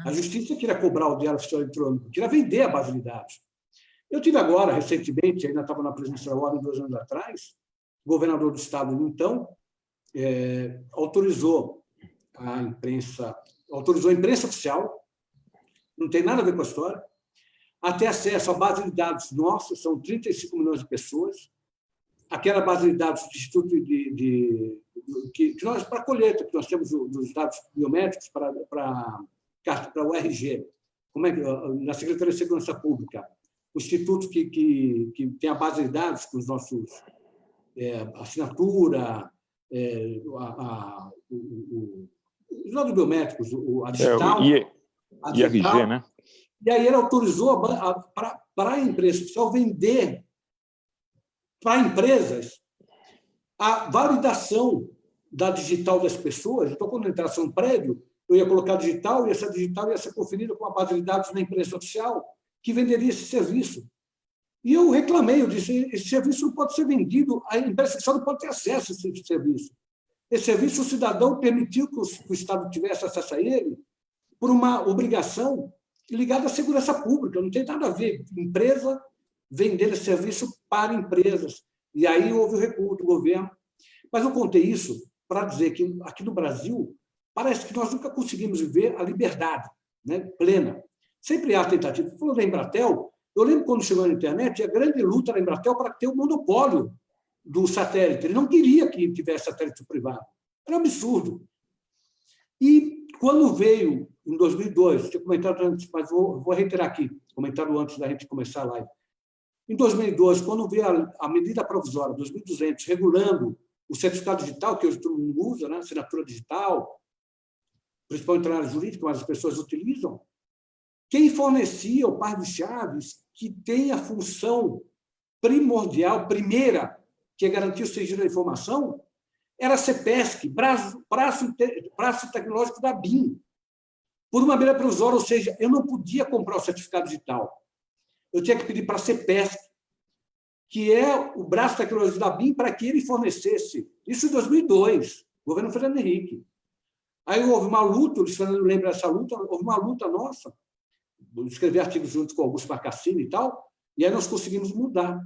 A Justiça queria cobrar o dinheiro oficial eletrônico, queria vender a base de dados. Eu tive agora, recentemente, ainda estava na presidência da ordem 2 anos atrás, o governador do estado, então, autorizou a imprensa oficial, não tem nada a ver com a história, a ter acesso à base de dados nossa, são 35 milhões de pessoas, aquela base de dados do Instituto que nós, para a colheita, que nós temos dos dados biométricos para o RG, na Secretaria de Segurança Pública, o instituto que tem a base de dados com os nossos assinatura, os dados biométricos, a digital. A digital, IRG, né? E aí ele autorizou para a imprensa oficial vender para empresas a validação da digital das pessoas. Então, quando entrasse um prédio, eu ia colocar digital e essa digital ia ser conferida com a base de dados na imprensa oficial que venderia esse serviço. E eu reclamei, eu disse, esse serviço não pode ser vendido, a imprensa oficial não pode ter acesso a esse serviço. Esse serviço, o cidadão permitiu que o Estado tivesse acesso a ele por uma obrigação ligada à segurança pública, não tem nada a ver empresa vender esse serviço para empresas. E aí houve o recuo do governo. Mas eu contei isso para dizer que aqui no Brasil parece que nós nunca conseguimos viver a liberdade, né, plena. Sempre há tentativa. Você falou da Embratel, eu lembro quando chegou na internet, a grande luta da Embratel para ter o monopólio do satélite. Ele não queria que tivesse satélite privado. Era um absurdo. E quando veio, em 2002, tinha comentado antes, mas vou reiterar aqui, comentado antes da gente começar a live. Em 2002, quando veio a medida provisória 2.200, regulando o certificado digital, que hoje todo mundo usa, né? Assinatura digital, principalmente na área jurídica, mas as pessoas utilizam, quem fornecia o par de chaves, que tem a função primordial, primeira, que é garantir o sigilo da informação, era a CEPESC, braço tecnológico da BIM, por uma medida provisória, ou seja, eu não podia comprar o certificado digital. Eu tinha que pedir para a CEPESC, que é o braço tecnológico da BIM, para que ele fornecesse. Isso em 2002, governo Fernando Henrique. Aí houve uma luta, o Luiz Fernando lembra dessa luta, houve uma luta nossa, escrevi artigos junto com Augusto Marcassini e tal, e aí nós conseguimos mudar.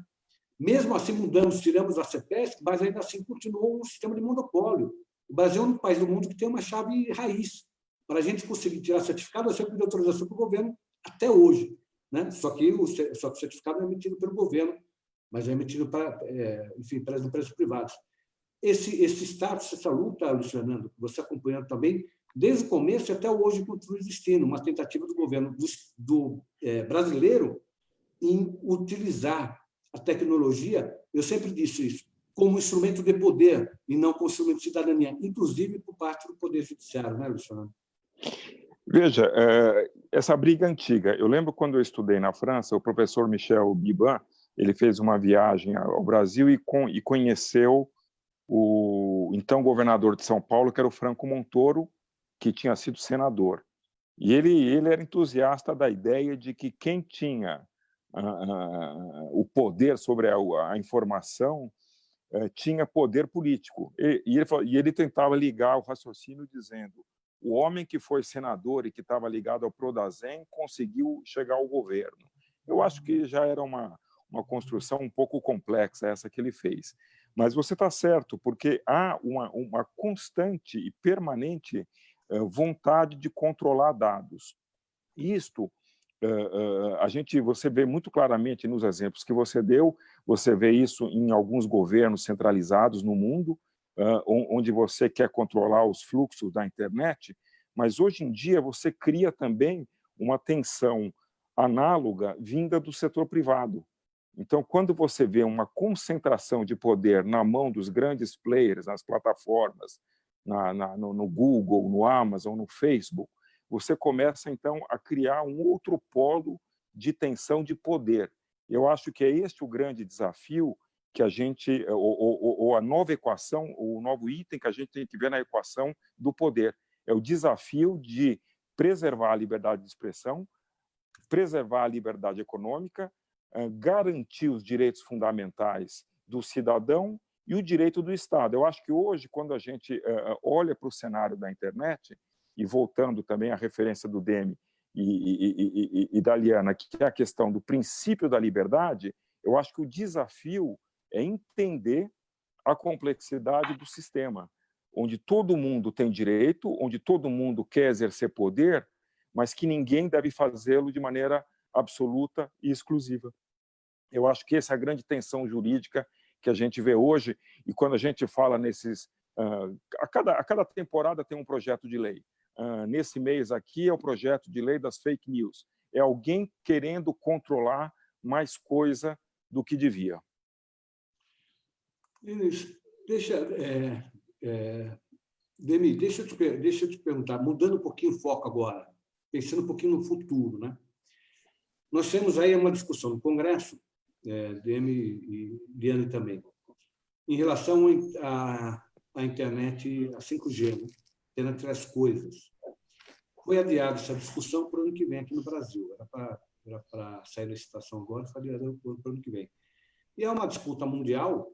Mesmo assim, mudamos, tiramos a CEPESC, mas ainda assim continuou um sistema de monopólio. O Brasil é o único país do mundo que tem uma chave raiz. Para a gente conseguir tirar certificado, eu sempre pedi autorização para o governo, até hoje. Né? Só que o certificado não é emitido pelo governo, mas é emitido para, enfim, para as empresas privadas. Esse status, essa luta, Luiz Fernando, que você acompanhando também, desde o começo até hoje continua existindo uma tentativa do governo brasileiro em utilizar a tecnologia, eu sempre disse isso, como instrumento de poder e não como instrumento de cidadania, inclusive por parte do Poder Judiciário, né, Luiz Fernando? Veja, essa briga antiga, eu lembro quando eu estudei na França, o professor Michel Biban, ele fez uma viagem ao Brasil e conheceu o então governador de São Paulo, que era o Franco Montoro, que tinha sido senador. E ele era entusiasta da ideia de que quem tinha o poder sobre a informação tinha poder político. E ele tentava ligar o raciocínio dizendo: o homem que foi senador e que estava ligado ao Prodazem conseguiu chegar ao governo. Eu acho que já era uma construção um pouco complexa essa que ele fez. Mas você está certo, porque há uma constante e permanente vontade de controlar dados. Isto, você vê muito claramente nos exemplos que você deu, você vê isso em alguns governos centralizados no mundo, onde você quer controlar os fluxos da internet, mas hoje em dia você cria também uma tensão análoga vinda do setor privado. Então, quando você vê uma concentração de poder na mão dos grandes players, nas plataformas, no Google, no Amazon, no Facebook, você começa, então, a criar um outro polo de tensão de poder. Eu acho que é este o grande desafio que a gente, ou a nova equação, ou o novo item que a gente tem que ver na equação do poder. É o desafio de preservar a liberdade de expressão, preservar a liberdade econômica, garantir os direitos fundamentais do cidadão e o direito do Estado. Eu acho que hoje, quando a gente olha para o cenário da internet, e voltando também à referência do Demi e da Liana, que é a questão do princípio da liberdade, eu acho que o desafio é entender a complexidade do sistema, onde todo mundo tem direito, onde todo mundo quer exercer poder, mas que ninguém deve fazê-lo de maneira absoluta e exclusiva. Eu acho que essa é a grande tensão jurídica que a gente vê hoje, e quando a gente fala nesses... a cada temporada tem um projeto de lei. Nesse mês aqui é o projeto de lei das fake news. É alguém querendo controlar mais coisa do que devia. Demi, deixa eu te perguntar, mudando um pouquinho o foco agora, pensando um pouquinho no futuro, né? Nós temos aí uma discussão no Congresso, Demi e Liane também, em relação à internet, a 5G, né? Internet das coisas. Foi adiada essa discussão para o ano que vem aqui no Brasil. Era para sair da licitação agora, foi adiada para o ano que vem. E é uma disputa mundial.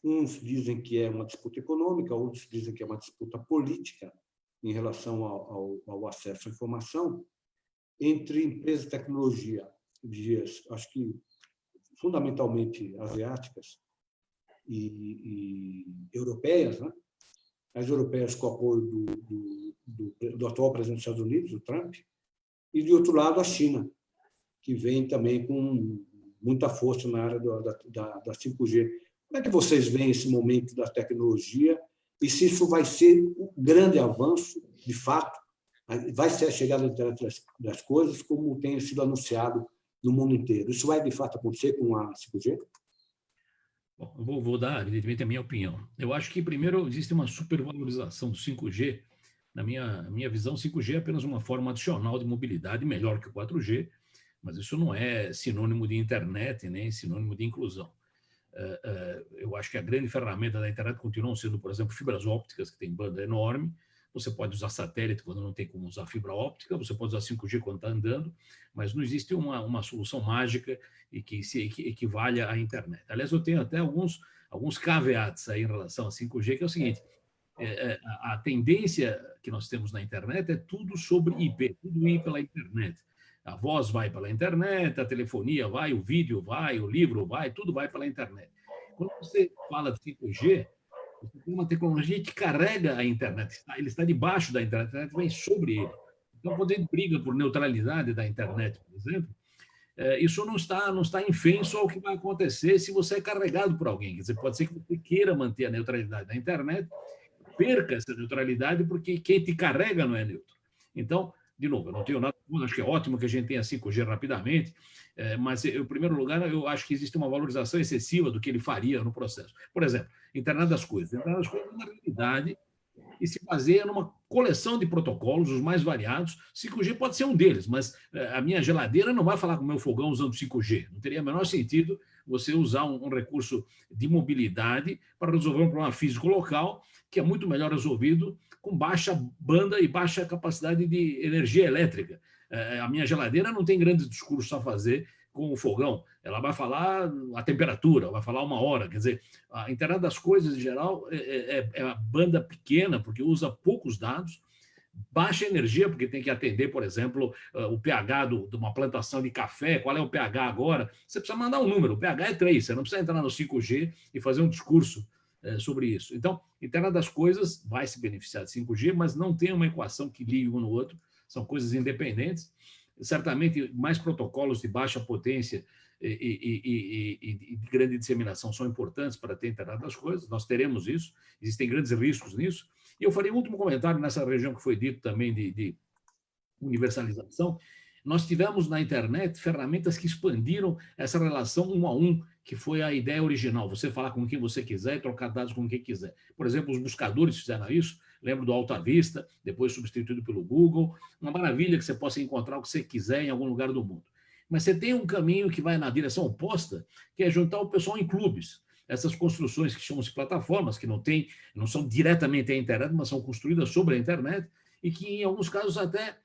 Uns dizem que é uma disputa econômica, outros dizem que é uma disputa política em relação ao acesso à informação entre empresas de tecnologia, acho que fundamentalmente asiáticas e europeias, né? As europeias com o apoio do atual presidente dos Estados Unidos, o Trump, e, de outro lado, a China, que vem também com muita força na área da 5G. Como é que vocês veem esse momento da tecnologia e se isso vai ser um grande avanço, de fato, vai ser a chegada da internet das coisas, como tem sido anunciado no mundo inteiro? Isso vai, de fato, acontecer com a 5G? Bom, vou dar, evidentemente, a minha opinião. Eu acho que, primeiro, existe uma supervalorização do 5G. Na minha visão, 5G é apenas uma forma adicional de mobilidade, melhor que o 4G, mas isso não é sinônimo de internet, nem sinônimo de inclusão. Eu acho que a grande ferramenta da internet continuam sendo, por exemplo, fibras ópticas, que tem banda enorme. Você pode usar satélite quando não tem como usar fibra óptica, você pode usar 5G quando está andando, mas não existe uma solução mágica e que se equivalha à internet. Aliás, eu tenho até alguns caveats aí em relação a 5G, que é o seguinte: a tendência que nós temos na internet é tudo sobre IP, tudo ir pela internet. A voz vai pela internet, a telefonia vai, o vídeo vai, o livro vai, tudo vai pela internet. Quando você fala de 5G, você tem uma tecnologia que carrega a internet, ele está debaixo da internet, a internet vem sobre ele. Então, quando a gente briga por neutralidade da internet, por exemplo, isso não está infenso ao que vai acontecer se você é carregado por alguém. Quer dizer, pode ser que você queira manter a neutralidade da internet, perca essa neutralidade porque quem te carrega não é neutro. Então, de novo, eu não tenho nada, acho que é ótimo que a gente tenha 5G rapidamente, mas, em primeiro lugar, eu acho que existe uma valorização excessiva do que ele faria no processo. Por exemplo, Internet das Coisas. Internet das Coisas é uma realidade e se baseia numa coleção de protocolos, os mais variados. 5G pode ser um deles, mas a minha geladeira não vai falar com o meu fogão usando 5G. Não teria o menor sentido você usar um recurso de mobilidade para resolver um problema físico local, que é muito melhor resolvido com baixa banda e baixa capacidade de energia elétrica. A minha geladeira não tem grandes discursos a fazer com o fogão. Ela vai falar a temperatura, vai falar 1 hora. Quer dizer, a internet das coisas, em geral, é a banda pequena, porque usa poucos dados, baixa energia, porque tem que atender, por exemplo, o pH de uma plantação de café, qual é o pH agora. Você precisa mandar um número, o pH é 3, você não precisa entrar no 5G e fazer um discurso sobre isso. Então, a internet das coisas vai se beneficiar de 5G, mas não tem uma equação que ligue um no outro, são coisas independentes. Certamente, mais protocolos de baixa potência e de grande disseminação são importantes para ter a internet das coisas, nós teremos isso, existem grandes riscos nisso. E eu farei um último comentário nessa região que foi dito também de universalização. Nós tivemos na internet ferramentas que expandiram essa relação 1 a 1, que foi a ideia original, você falar com quem você quiser e trocar dados com quem quiser. Por exemplo, os buscadores fizeram isso, lembro do Alta Vista, depois substituído pelo Google, uma maravilha que você possa encontrar o que você quiser em algum lugar do mundo. Mas você tem um caminho que vai na direção oposta, que é juntar o pessoal em clubes. essas construções que chamam-se plataformas, que não são diretamente a internet, mas são construídas sobre a internet, e que, em alguns casos, até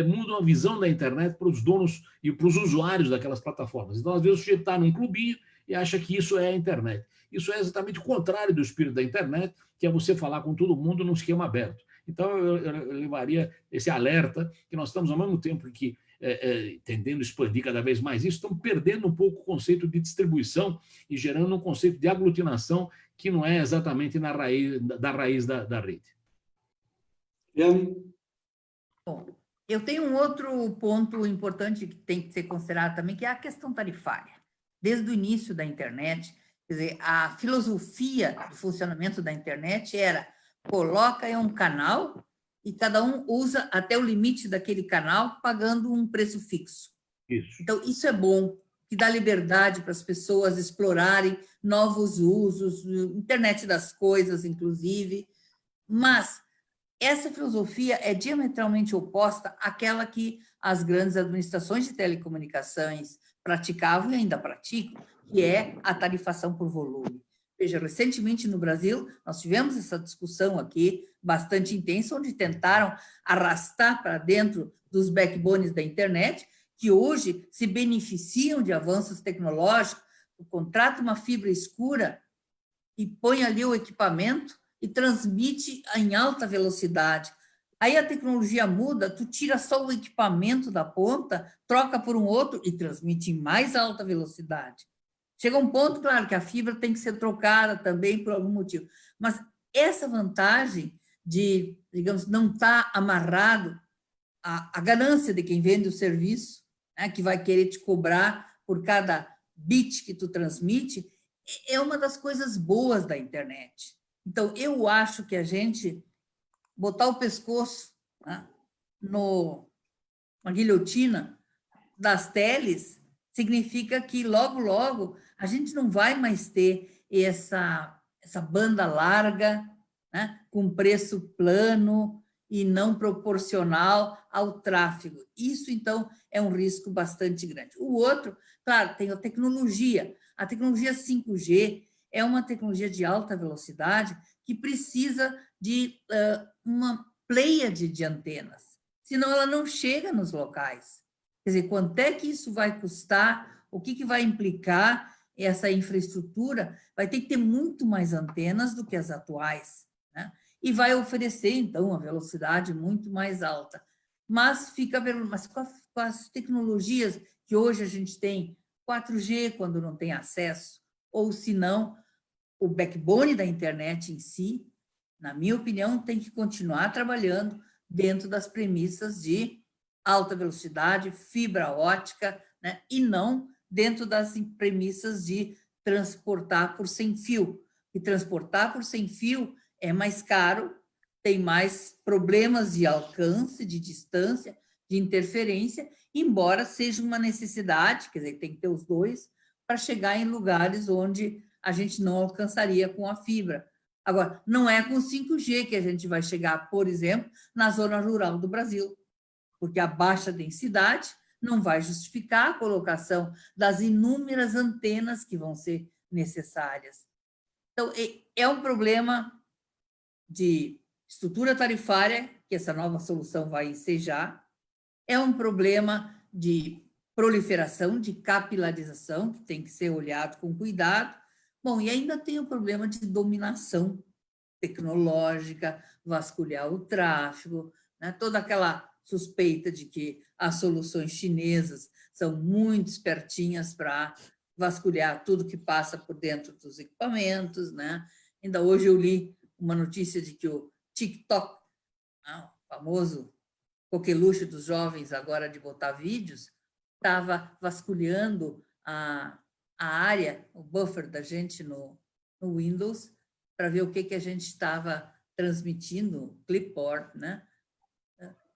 mudam a visão da internet para os donos e para os usuários daquelas plataformas. Então, às vezes, o sujeito está num clubinho e acha que isso é a internet. Isso é exatamente o contrário do espírito da internet, que é você falar com todo mundo num esquema aberto. Então, eu levaria esse alerta, que nós estamos, ao mesmo tempo que tendendo a expandir cada vez mais isso, estamos perdendo um pouco o conceito de distribuição e gerando um conceito de aglutinação que não é exatamente da raiz da rede. Bom, eu tenho um outro ponto importante que tem que ser considerado também, que é a questão tarifária. Desde o início da internet, quer dizer, a filosofia do funcionamento da internet era: coloca em um canal e cada um usa até o limite daquele canal, pagando um preço fixo. Isso. Então, isso é bom, que dá liberdade para as pessoas explorarem novos usos, internet das coisas, inclusive. Mas essa filosofia é diametralmente oposta àquela que as grandes administrações de telecomunicações praticavam e ainda praticam, que é a tarifação por volume. Veja, recentemente no Brasil, nós tivemos essa discussão aqui, bastante intensa, onde tentaram arrastar para dentro dos backbones da internet, que hoje se beneficiam de avanços tecnológicos, contrata uma fibra escura e põe ali o equipamento e transmite em alta velocidade. Aí a tecnologia muda, tu tira só o equipamento da ponta, troca por um outro e transmite em mais alta velocidade. Chega um ponto, claro, que a fibra tem que ser trocada também por algum motivo. Mas essa vantagem de, digamos, não estar amarrado à ganância de quem vende o serviço, né, que vai querer te cobrar por cada bit que tu transmite, é uma das coisas boas da internet. Então, eu acho que a gente botar o pescoço, né, na guilhotina das teles significa que, logo, logo, a gente não vai mais ter essa banda larga, né, com preço plano e não proporcional ao tráfego. Isso, então, é um risco bastante grande. O outro, claro, tem a tecnologia. A tecnologia 5G é uma tecnologia de alta velocidade que precisa de uma pleiade de antenas, senão ela não chega nos locais. Quer dizer, quanto é que isso vai custar? O que vai implicar essa infraestrutura? Vai ter que ter muito mais antenas do que as atuais, né? E vai oferecer, então, uma velocidade muito mais alta. Mas com as tecnologias que hoje a gente tem, 4G quando não tem acesso, ou se não, o backbone da internet em si, na minha opinião, tem que continuar trabalhando dentro das premissas de alta velocidade, fibra ótica, né? E não dentro das premissas de transportar por sem fio. E transportar por sem fio é mais caro, tem mais problemas de alcance, de distância, de interferência, embora seja uma necessidade, quer dizer, tem que ter os dois, para chegar em lugares onde a gente não alcançaria com a fibra. Agora, não é com 5G que a gente vai chegar, por exemplo, na zona rural do Brasil, porque a baixa densidade não vai justificar a colocação das inúmeras antenas que vão ser necessárias. Então, é um problema de estrutura tarifária, que essa nova solução vai ensejar, é um problema de proliferação, de capilarização, que tem que ser olhado com cuidado. Bom, e ainda tem o problema de dominação tecnológica, vasculhar o tráfego, né? Toda aquela suspeita de que as soluções chinesas são muito espertinhas para vasculhar tudo que passa por dentro dos equipamentos, né? Ainda hoje eu li uma notícia de que o TikTok, o famoso coqueluche dos jovens agora de botar vídeos, estava vasculhando a área, o buffer da gente no Windows, para ver o que a gente estava transmitindo, clipboard, né?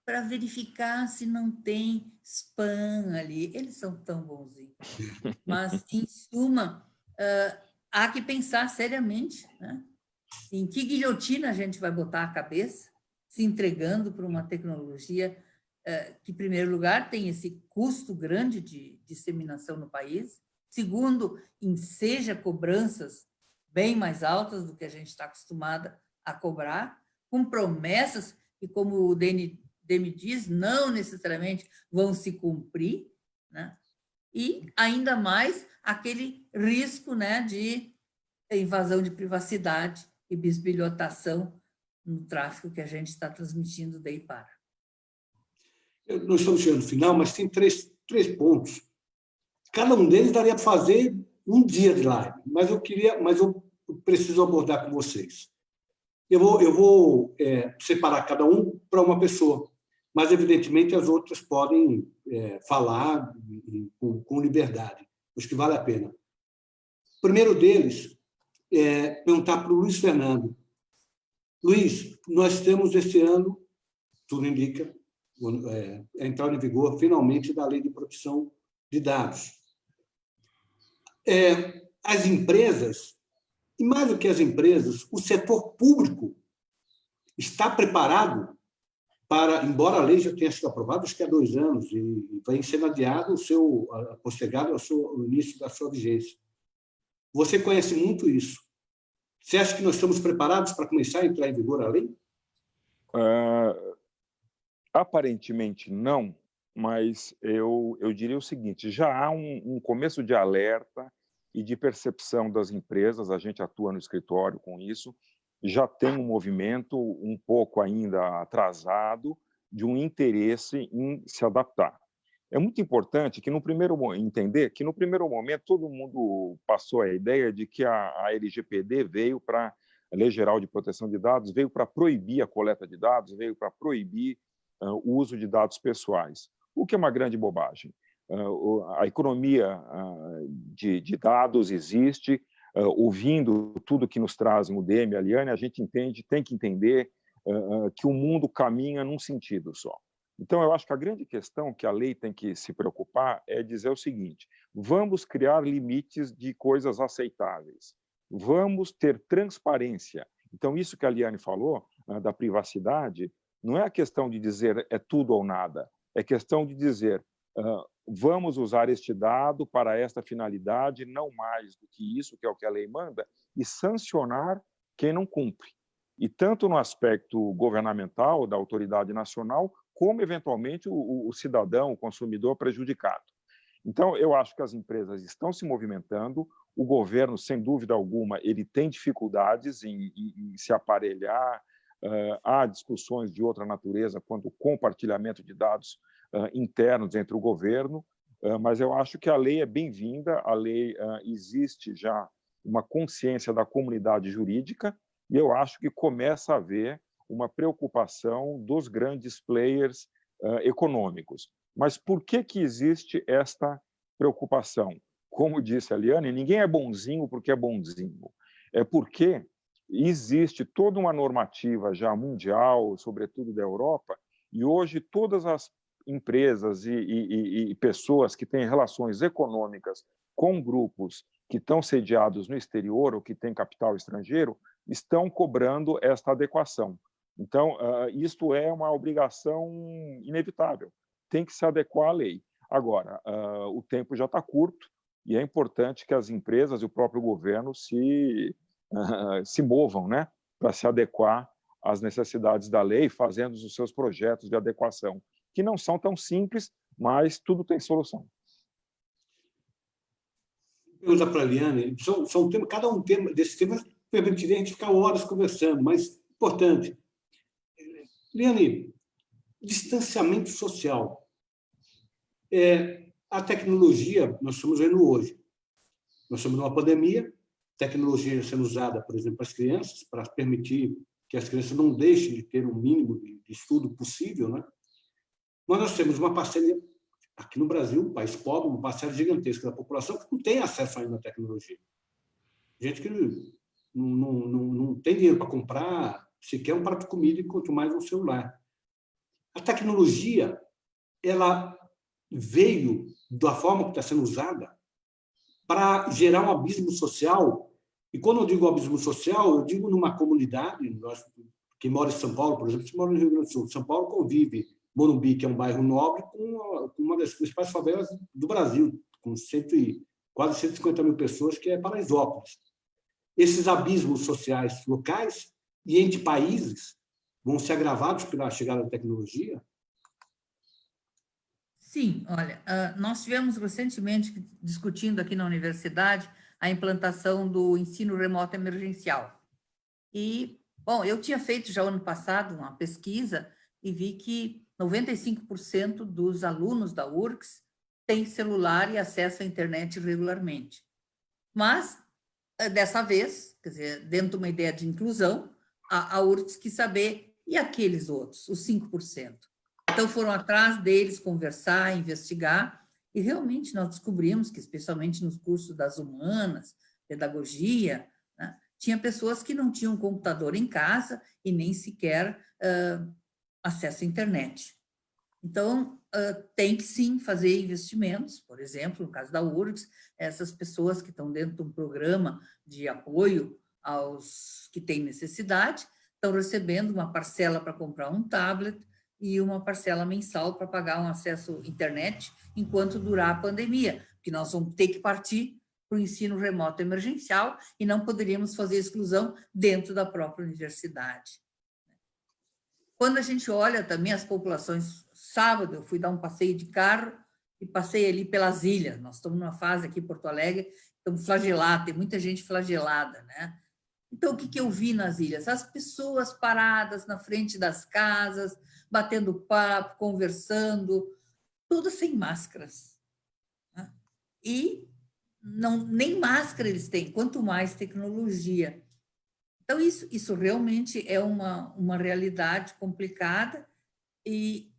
Para verificar se não tem spam ali. Eles são tão bonzinhos. Mas, em suma, há que pensar seriamente, né? Em que guilhotina a gente vai botar a cabeça, se entregando para uma tecnologia que, em primeiro lugar, tem esse custo grande de disseminação no país, segundo, enseja cobranças bem mais altas do que a gente está acostumada a cobrar, com promessas que, como o Demi diz, não necessariamente vão se cumprir, né? E, ainda mais, aquele risco, né, de invasão de privacidade e bisbilhotação no tráfego que a gente está transmitindo daí para. Nós estamos chegando no final, mas tem três pontos. Cada um deles daria para fazer um dia de live, mas eu preciso abordar com vocês. Eu vou separar cada um para uma pessoa, mas, evidentemente, as outras podem falar com liberdade. Acho que vale a pena. O primeiro deles é perguntar para o Luiz Fernando. Luiz, nós temos esse ano, tudo indica, a entrada em vigor, finalmente, da Lei de Proteção de Dados. As empresas, e mais do que as empresas, o setor público está preparado para, embora a lei já tenha sido aprovada, acho que há 2 anos, e vai ser adiado postergado o início da sua vigência. Você conhece muito isso. Você acha que nós estamos preparados para começar a entrar em vigor a lei? Aparentemente não, mas eu diria o seguinte, já há um começo de alerta e de percepção das empresas, a gente atua no escritório com isso, já tem um movimento um pouco ainda atrasado de um interesse em se adaptar. É muito importante que entender que no primeiro momento todo mundo passou a ideia de que a LGPD veio para a Lei Geral de Proteção de Dados, veio para proibir a coleta de dados, veio para proibir o uso de dados pessoais, o que é uma grande bobagem. A economia de dados existe, ouvindo tudo que nos trazem o Demi e a Liane, a gente tem que entender que o mundo caminha num sentido só. Então, eu acho que a grande questão que a lei tem que se preocupar é dizer o seguinte, vamos criar limites de coisas aceitáveis, vamos ter transparência. Então, isso que a Liane falou, da privacidade, não é a questão de dizer é tudo ou nada, é questão de dizer vamos usar este dado para esta finalidade, não mais do que isso, que é o que a lei manda, e sancionar quem não cumpre. E tanto no aspecto governamental, da autoridade nacional, como, eventualmente, o cidadão, o consumidor prejudicado. Então, eu acho que as empresas estão se movimentando, o governo, sem dúvida alguma, ele tem dificuldades em se aparelhar, há discussões de outra natureza quanto ao compartilhamento de dados internos entre o governo, mas eu acho que a lei é bem-vinda, a lei existe já uma consciência da comunidade jurídica e eu acho que começa a haver uma preocupação dos grandes players econômicos. Mas por que existe esta preocupação? Como disse a Liane, ninguém é bonzinho porque é bonzinho. É porque existe toda uma normativa já mundial, sobretudo da Europa, e hoje todas as empresas e pessoas que têm relações econômicas com grupos que estão sediados no exterior ou que têm capital estrangeiro estão cobrando esta adequação. Então, isto é uma obrigação inevitável, tem que se adequar à lei. Agora, o tempo já está curto e é importante que as empresas e o próprio governo se movam, né, para se adequar às necessidades da lei, fazendo os seus projetos de adequação, que não são tão simples, mas tudo tem solução. Pergunta para a Liane, cada um desses temas permitiria a gente ficar horas conversando, mas importante. Liane, distanciamento social. A tecnologia, nós estamos vendo hoje. Nós estamos numa pandemia, tecnologia sendo usada, por exemplo, para as crianças, para permitir que as crianças não deixem de ter um mínimo de estudo possível, né? Mas nós temos uma parcela, aqui no Brasil, um país pobre, uma parcela gigantesca da população que não tem acesso ainda à tecnologia. Gente que não tem dinheiro para comprar sequer um prato de comida e quanto mais um celular. A tecnologia, ela veio da forma que está sendo usada para gerar um abismo social. E quando eu digo abismo social, eu digo numa comunidade, quem mora em São Paulo, por exemplo, se mora no Rio Grande do Sul, São Paulo convive Morumbi, que é um bairro nobre, com uma das principais favelas do Brasil, com quase 150 mil pessoas, que é Paraisópolis. esses abismos sociais locais e entre países vão ser agravados pela chegada da tecnologia? Sim, olha, nós tivemos recentemente discutindo aqui na universidade a implantação do ensino remoto emergencial. E, bom, eu tinha feito já ano passado uma pesquisa e vi que 95% dos alunos da URGS têm celular e acesso à internet regularmente. Mas, dessa vez, quer dizer, dentro de uma ideia de inclusão, a URGS quis saber, e aqueles outros, os 5%? Então, foram atrás deles conversar, investigar, e realmente nós descobrimos que, especialmente nos cursos das humanas, pedagogia, né, tinha pessoas que não tinham computador em casa e nem sequer acesso à internet. Então, tem que sim fazer investimentos, por exemplo, no caso da URGS, essas pessoas que estão dentro de um programa de apoio aos que têm necessidade, estão recebendo uma parcela para comprar um tablet e uma parcela mensal para pagar um acesso à internet enquanto durar a pandemia, porque nós vamos ter que partir para o ensino remoto emergencial e não poderíamos fazer exclusão dentro da própria universidade. Quando a gente olha também as populações, sábado eu fui dar um passeio de carro e passei ali pelas ilhas, nós estamos numa fase aqui em Porto Alegre, estamos flagelados, tem muita gente flagelada, né? Então, o que eu vi nas ilhas? As pessoas paradas na frente das casas, batendo papo, conversando, todas sem máscaras. Né? E nem máscara eles têm, quanto mais tecnologia. Então, isso realmente é uma realidade complicada e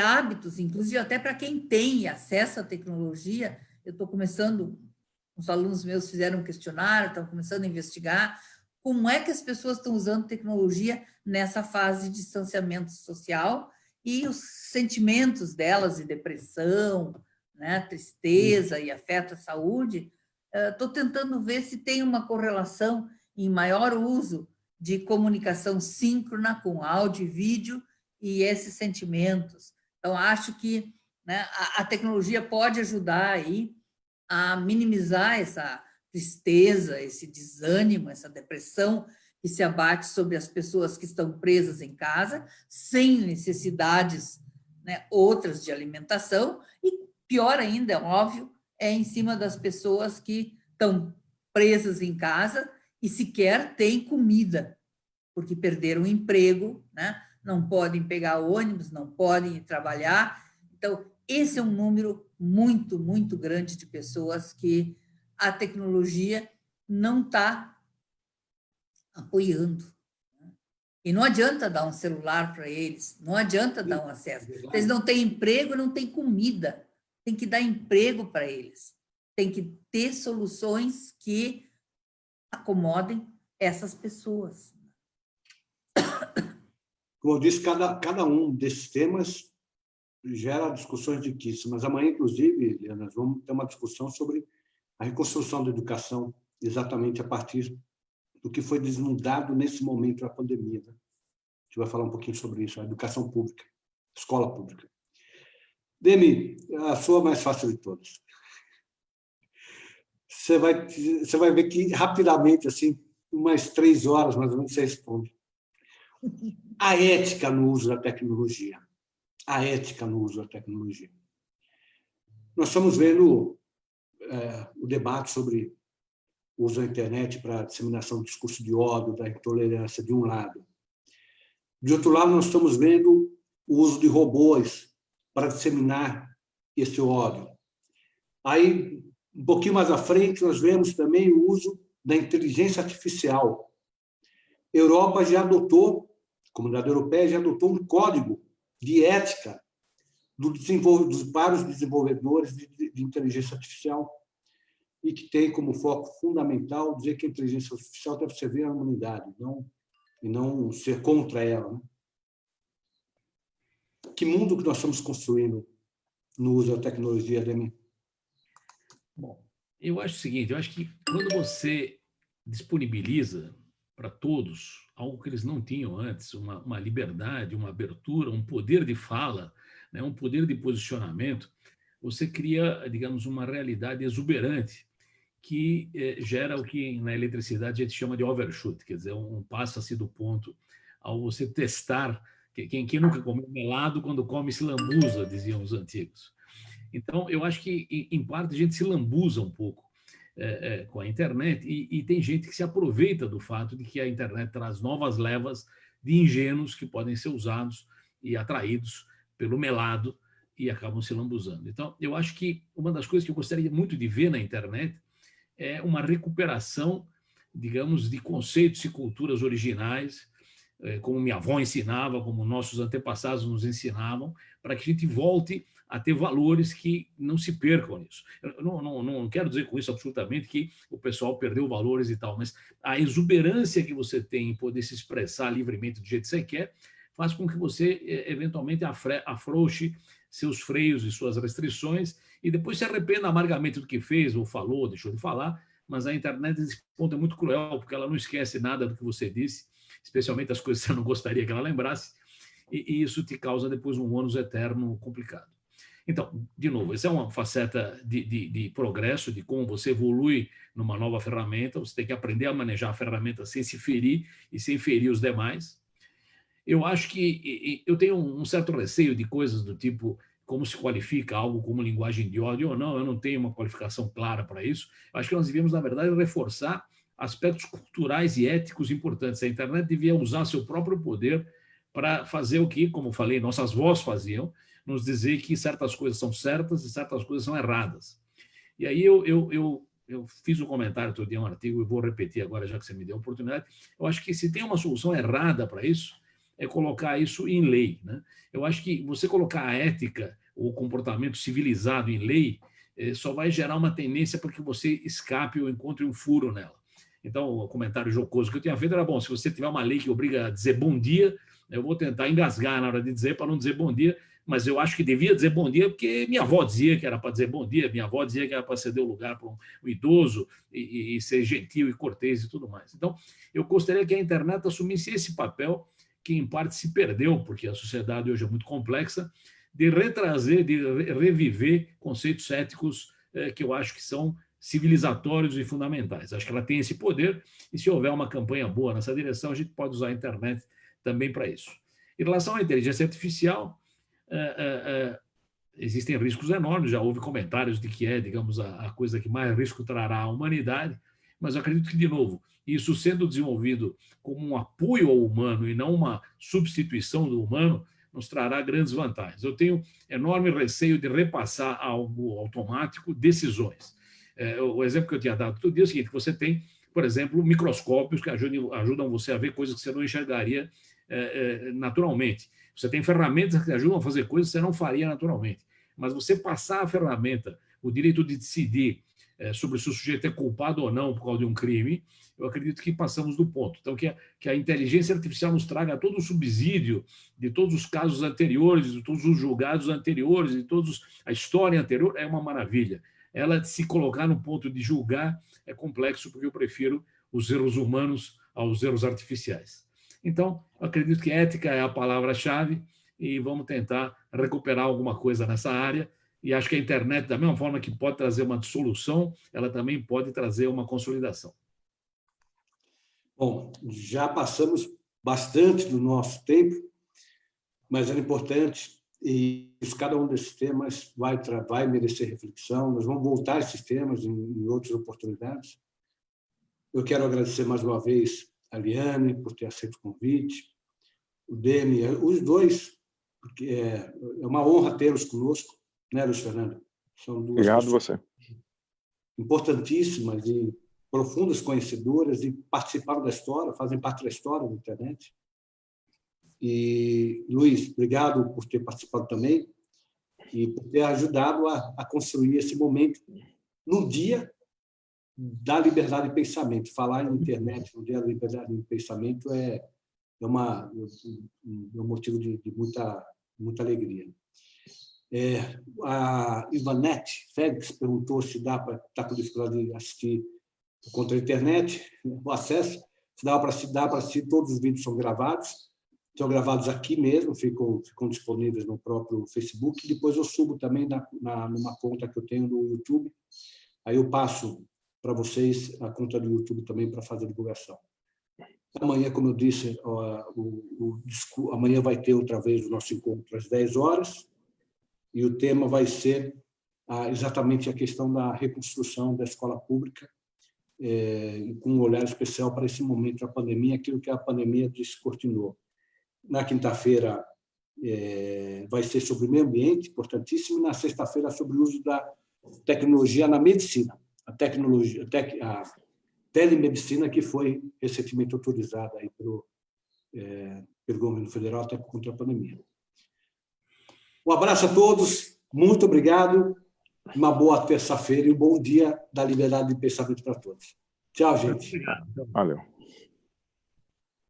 hábitos, inclusive até para quem tem acesso à tecnologia. Eu estou começando, os alunos meus fizeram um questionário, estão começando a investigar como é que as pessoas estão usando tecnologia nessa fase de distanciamento social e os sentimentos delas de depressão, né, tristeza e afeta a saúde. Estou tentando ver se tem uma correlação em maior uso de comunicação síncrona com áudio e vídeo e esses sentimentos. Então, acho que, né, a tecnologia pode ajudar aí a minimizar essa tristeza, esse desânimo, essa depressão que se abate sobre as pessoas que estão presas em casa, sem necessidades, né, outras de alimentação, e pior ainda, é óbvio, é em cima das pessoas que estão presas em casa e sequer têm comida, porque perderam o emprego, né? Não podem pegar ônibus, não podem ir trabalhar. Então, esse é um número muito, muito grande de pessoas que a tecnologia não está apoiando. E não adianta dar um celular para eles, não adianta dar um acesso. Eles não têm emprego, não têm comida. Tem que dar emprego para eles. Tem que ter soluções que acomodem essas pessoas. Como eu disse, cada um desses temas gera discussões riquíssimas. Amanhã, inclusive, Liana, nós vamos ter uma discussão sobre a reconstrução da educação, exatamente a partir do que foi desnudado nesse momento da pandemia. Né? A gente vai falar um pouquinho sobre isso, a educação pública, a escola pública. Demi, a sua mais fácil de todas. Você vai ver que, rapidamente, assim, umas 3 horas, mais ou menos, você responde. A ética no uso da tecnologia. A ética no uso da tecnologia. Nós estamos vendo o debate sobre o uso da internet para a disseminação do discurso de ódio, da intolerância, de um lado. De outro lado, nós estamos vendo o uso de robôs para disseminar esse ódio. Aí, um pouquinho mais à frente, nós vemos também o uso da inteligência artificial. A Europa já adotou, a comunidade europeia já adotou um código de ética para os desenvolvedores de inteligência artificial e que tem como foco fundamental dizer que a inteligência artificial deve servir à humanidade e não ser contra ela. Né? Que mundo que nós estamos construindo no uso da tecnologia, Demi? Bom, eu acho o seguinte, eu acho que quando você disponibiliza para todos algo que eles não tinham antes, uma liberdade, uma abertura, um poder de fala, né, um poder de posicionamento, você cria, digamos, uma realidade exuberante que gera o que na eletricidade a gente chama de overshoot, quer dizer, passa-se do ponto ao você testar. Quem nunca comeu melado, quando come se lambuza, diziam os antigos. Então, eu acho que, em parte, a gente se lambuza um pouco com a internet e tem gente que se aproveita do fato de que a internet traz novas levas de ingênuos que podem ser usados e atraídos pelo melado e acabam se lambuzando. Então, eu acho que uma das coisas que eu gostaria muito de ver na internet é uma recuperação, digamos, de conceitos e culturas originais, como minha avó ensinava, como nossos antepassados nos ensinavam, para que a gente volte a ter valores que não se percam nisso. Eu não quero dizer com isso absolutamente que o pessoal perdeu valores e tal, mas a exuberância que você tem em poder se expressar livremente do jeito que você quer faz com que você, eventualmente, afrouxe seus freios e suas restrições e depois se arrependa amargamente do que fez ou falou, deixou de falar, mas a internet, nesse ponto, é muito cruel, porque ela não esquece nada do que você disse, especialmente as coisas que você não gostaria que ela lembrasse, e isso te causa depois um ônus eterno complicado. Então, de novo, essa é uma faceta de progresso, de como você evolui numa nova ferramenta, você tem que aprender a manejar a ferramenta sem se ferir e sem ferir os demais. Eu acho que eu tenho um certo receio de coisas do tipo como se qualifica algo como linguagem de ódio ou não, eu não tenho uma qualificação clara para isso. Eu acho que nós devíamos, na verdade, reforçar aspectos culturais e éticos importantes. A internet devia usar seu próprio poder para fazer o que, como falei, nossas vós faziam, nos dizer que certas coisas são certas e certas coisas são erradas. E aí eu fiz um comentário outro dia, um artigo, e vou repetir agora, já que você me deu a oportunidade. Eu acho que se tem uma solução errada para isso, é colocar isso em lei, né? Eu acho que você colocar a ética ou o comportamento civilizado em lei só vai gerar uma tendência para que você escape ou encontre um furo nela. Então, o comentário jocoso que eu tinha feito era, bom, se você tiver uma lei que obriga a dizer bom dia, eu vou tentar engasgar na hora de dizer para não dizer bom dia, mas eu acho que devia dizer bom dia porque minha avó dizia que era para dizer bom dia, minha avó dizia que era para ceder o lugar para um idoso e ser gentil e cortês e tudo mais. Então, eu gostaria que a internet assumisse esse papel que, em parte, se perdeu, porque a sociedade hoje é muito complexa, de retrazer, de reviver conceitos éticos que eu acho que são civilizatórios e fundamentais. Acho que ela tem esse poder e, se houver uma campanha boa nessa direção, a gente pode usar a internet também para isso. Em relação à inteligência artificial, existem riscos enormes, já houve comentários de que digamos, a coisa que mais risco trará à humanidade, mas eu acredito que, de novo, isso sendo desenvolvido como um apoio ao humano e não uma substituição do humano, nos trará grandes vantagens. Eu tenho enorme receio de repassar a algo automático decisões. O exemplo que eu tinha dado todo dia é o seguinte: você tem, por exemplo, microscópios que ajudam você a ver coisas que você não enxergaria naturalmente. Você tem ferramentas que ajudam a fazer coisas que você não faria naturalmente. Mas você passar a ferramenta o direito de decidir sobre se o sujeito é culpado ou não por causa de um crime, eu acredito que passamos do ponto. Então, que a inteligência artificial nos traga todo o subsídio de todos os casos anteriores, de todos os julgados anteriores, de a história anterior, é uma maravilha. Ela, se colocar no ponto de julgar, é complexo, porque eu prefiro os erros humanos aos erros artificiais. Então, eu acredito que ética é a palavra-chave e vamos tentar recuperar alguma coisa nessa área. E acho que a internet, da mesma forma que pode trazer uma solução, ela também pode trazer uma consolidação. Bom, já passamos bastante do nosso tempo, mas era importante, e cada um desses temas vai merecer reflexão. Nós vamos voltar a esses temas em outras oportunidades. Eu quero agradecer mais uma vez a Liane por ter aceito o convite, o Demi, os dois, porque é uma honra tê-los conosco, né, Luiz Fernando? São duas Obrigado você. Importantíssimas e profundas conhecedoras e participaram da história, fazem parte da história da internet. E, Luiz, obrigado por ter participado também e por ter ajudado a construir esse momento no dia da liberdade de pensamento. Falar em internet no dia da liberdade de pensamento é um motivo de muita alegria. A Ivanete Félix perguntou se está com dificuldade de assistir contra a internet, o acesso, se dá para assistir, todos os vídeos são gravados aqui mesmo, ficam disponíveis no próprio Facebook, e depois eu subo também numa conta que eu tenho no YouTube, aí eu passo para vocês a conta do YouTube também para fazer divulgação. Amanhã, como eu disse, amanhã vai ter outra vez o nosso encontro às 10 horas, e o tema vai ser exatamente a questão da reconstrução da escola pública, com um olhar especial para esse momento da pandemia, aquilo que a pandemia descortinou. Na quinta-feira vai ser sobre meio ambiente, importantíssimo, e na sexta-feira sobre o uso da tecnologia na medicina, a telemedicina, que foi recentemente autorizada aí pelo governo federal até contra a pandemia. Um abraço a todos, muito obrigado, uma boa terça-feira e um bom dia da liberdade de pensamento para todos. Tchau, gente. Obrigado. Valeu.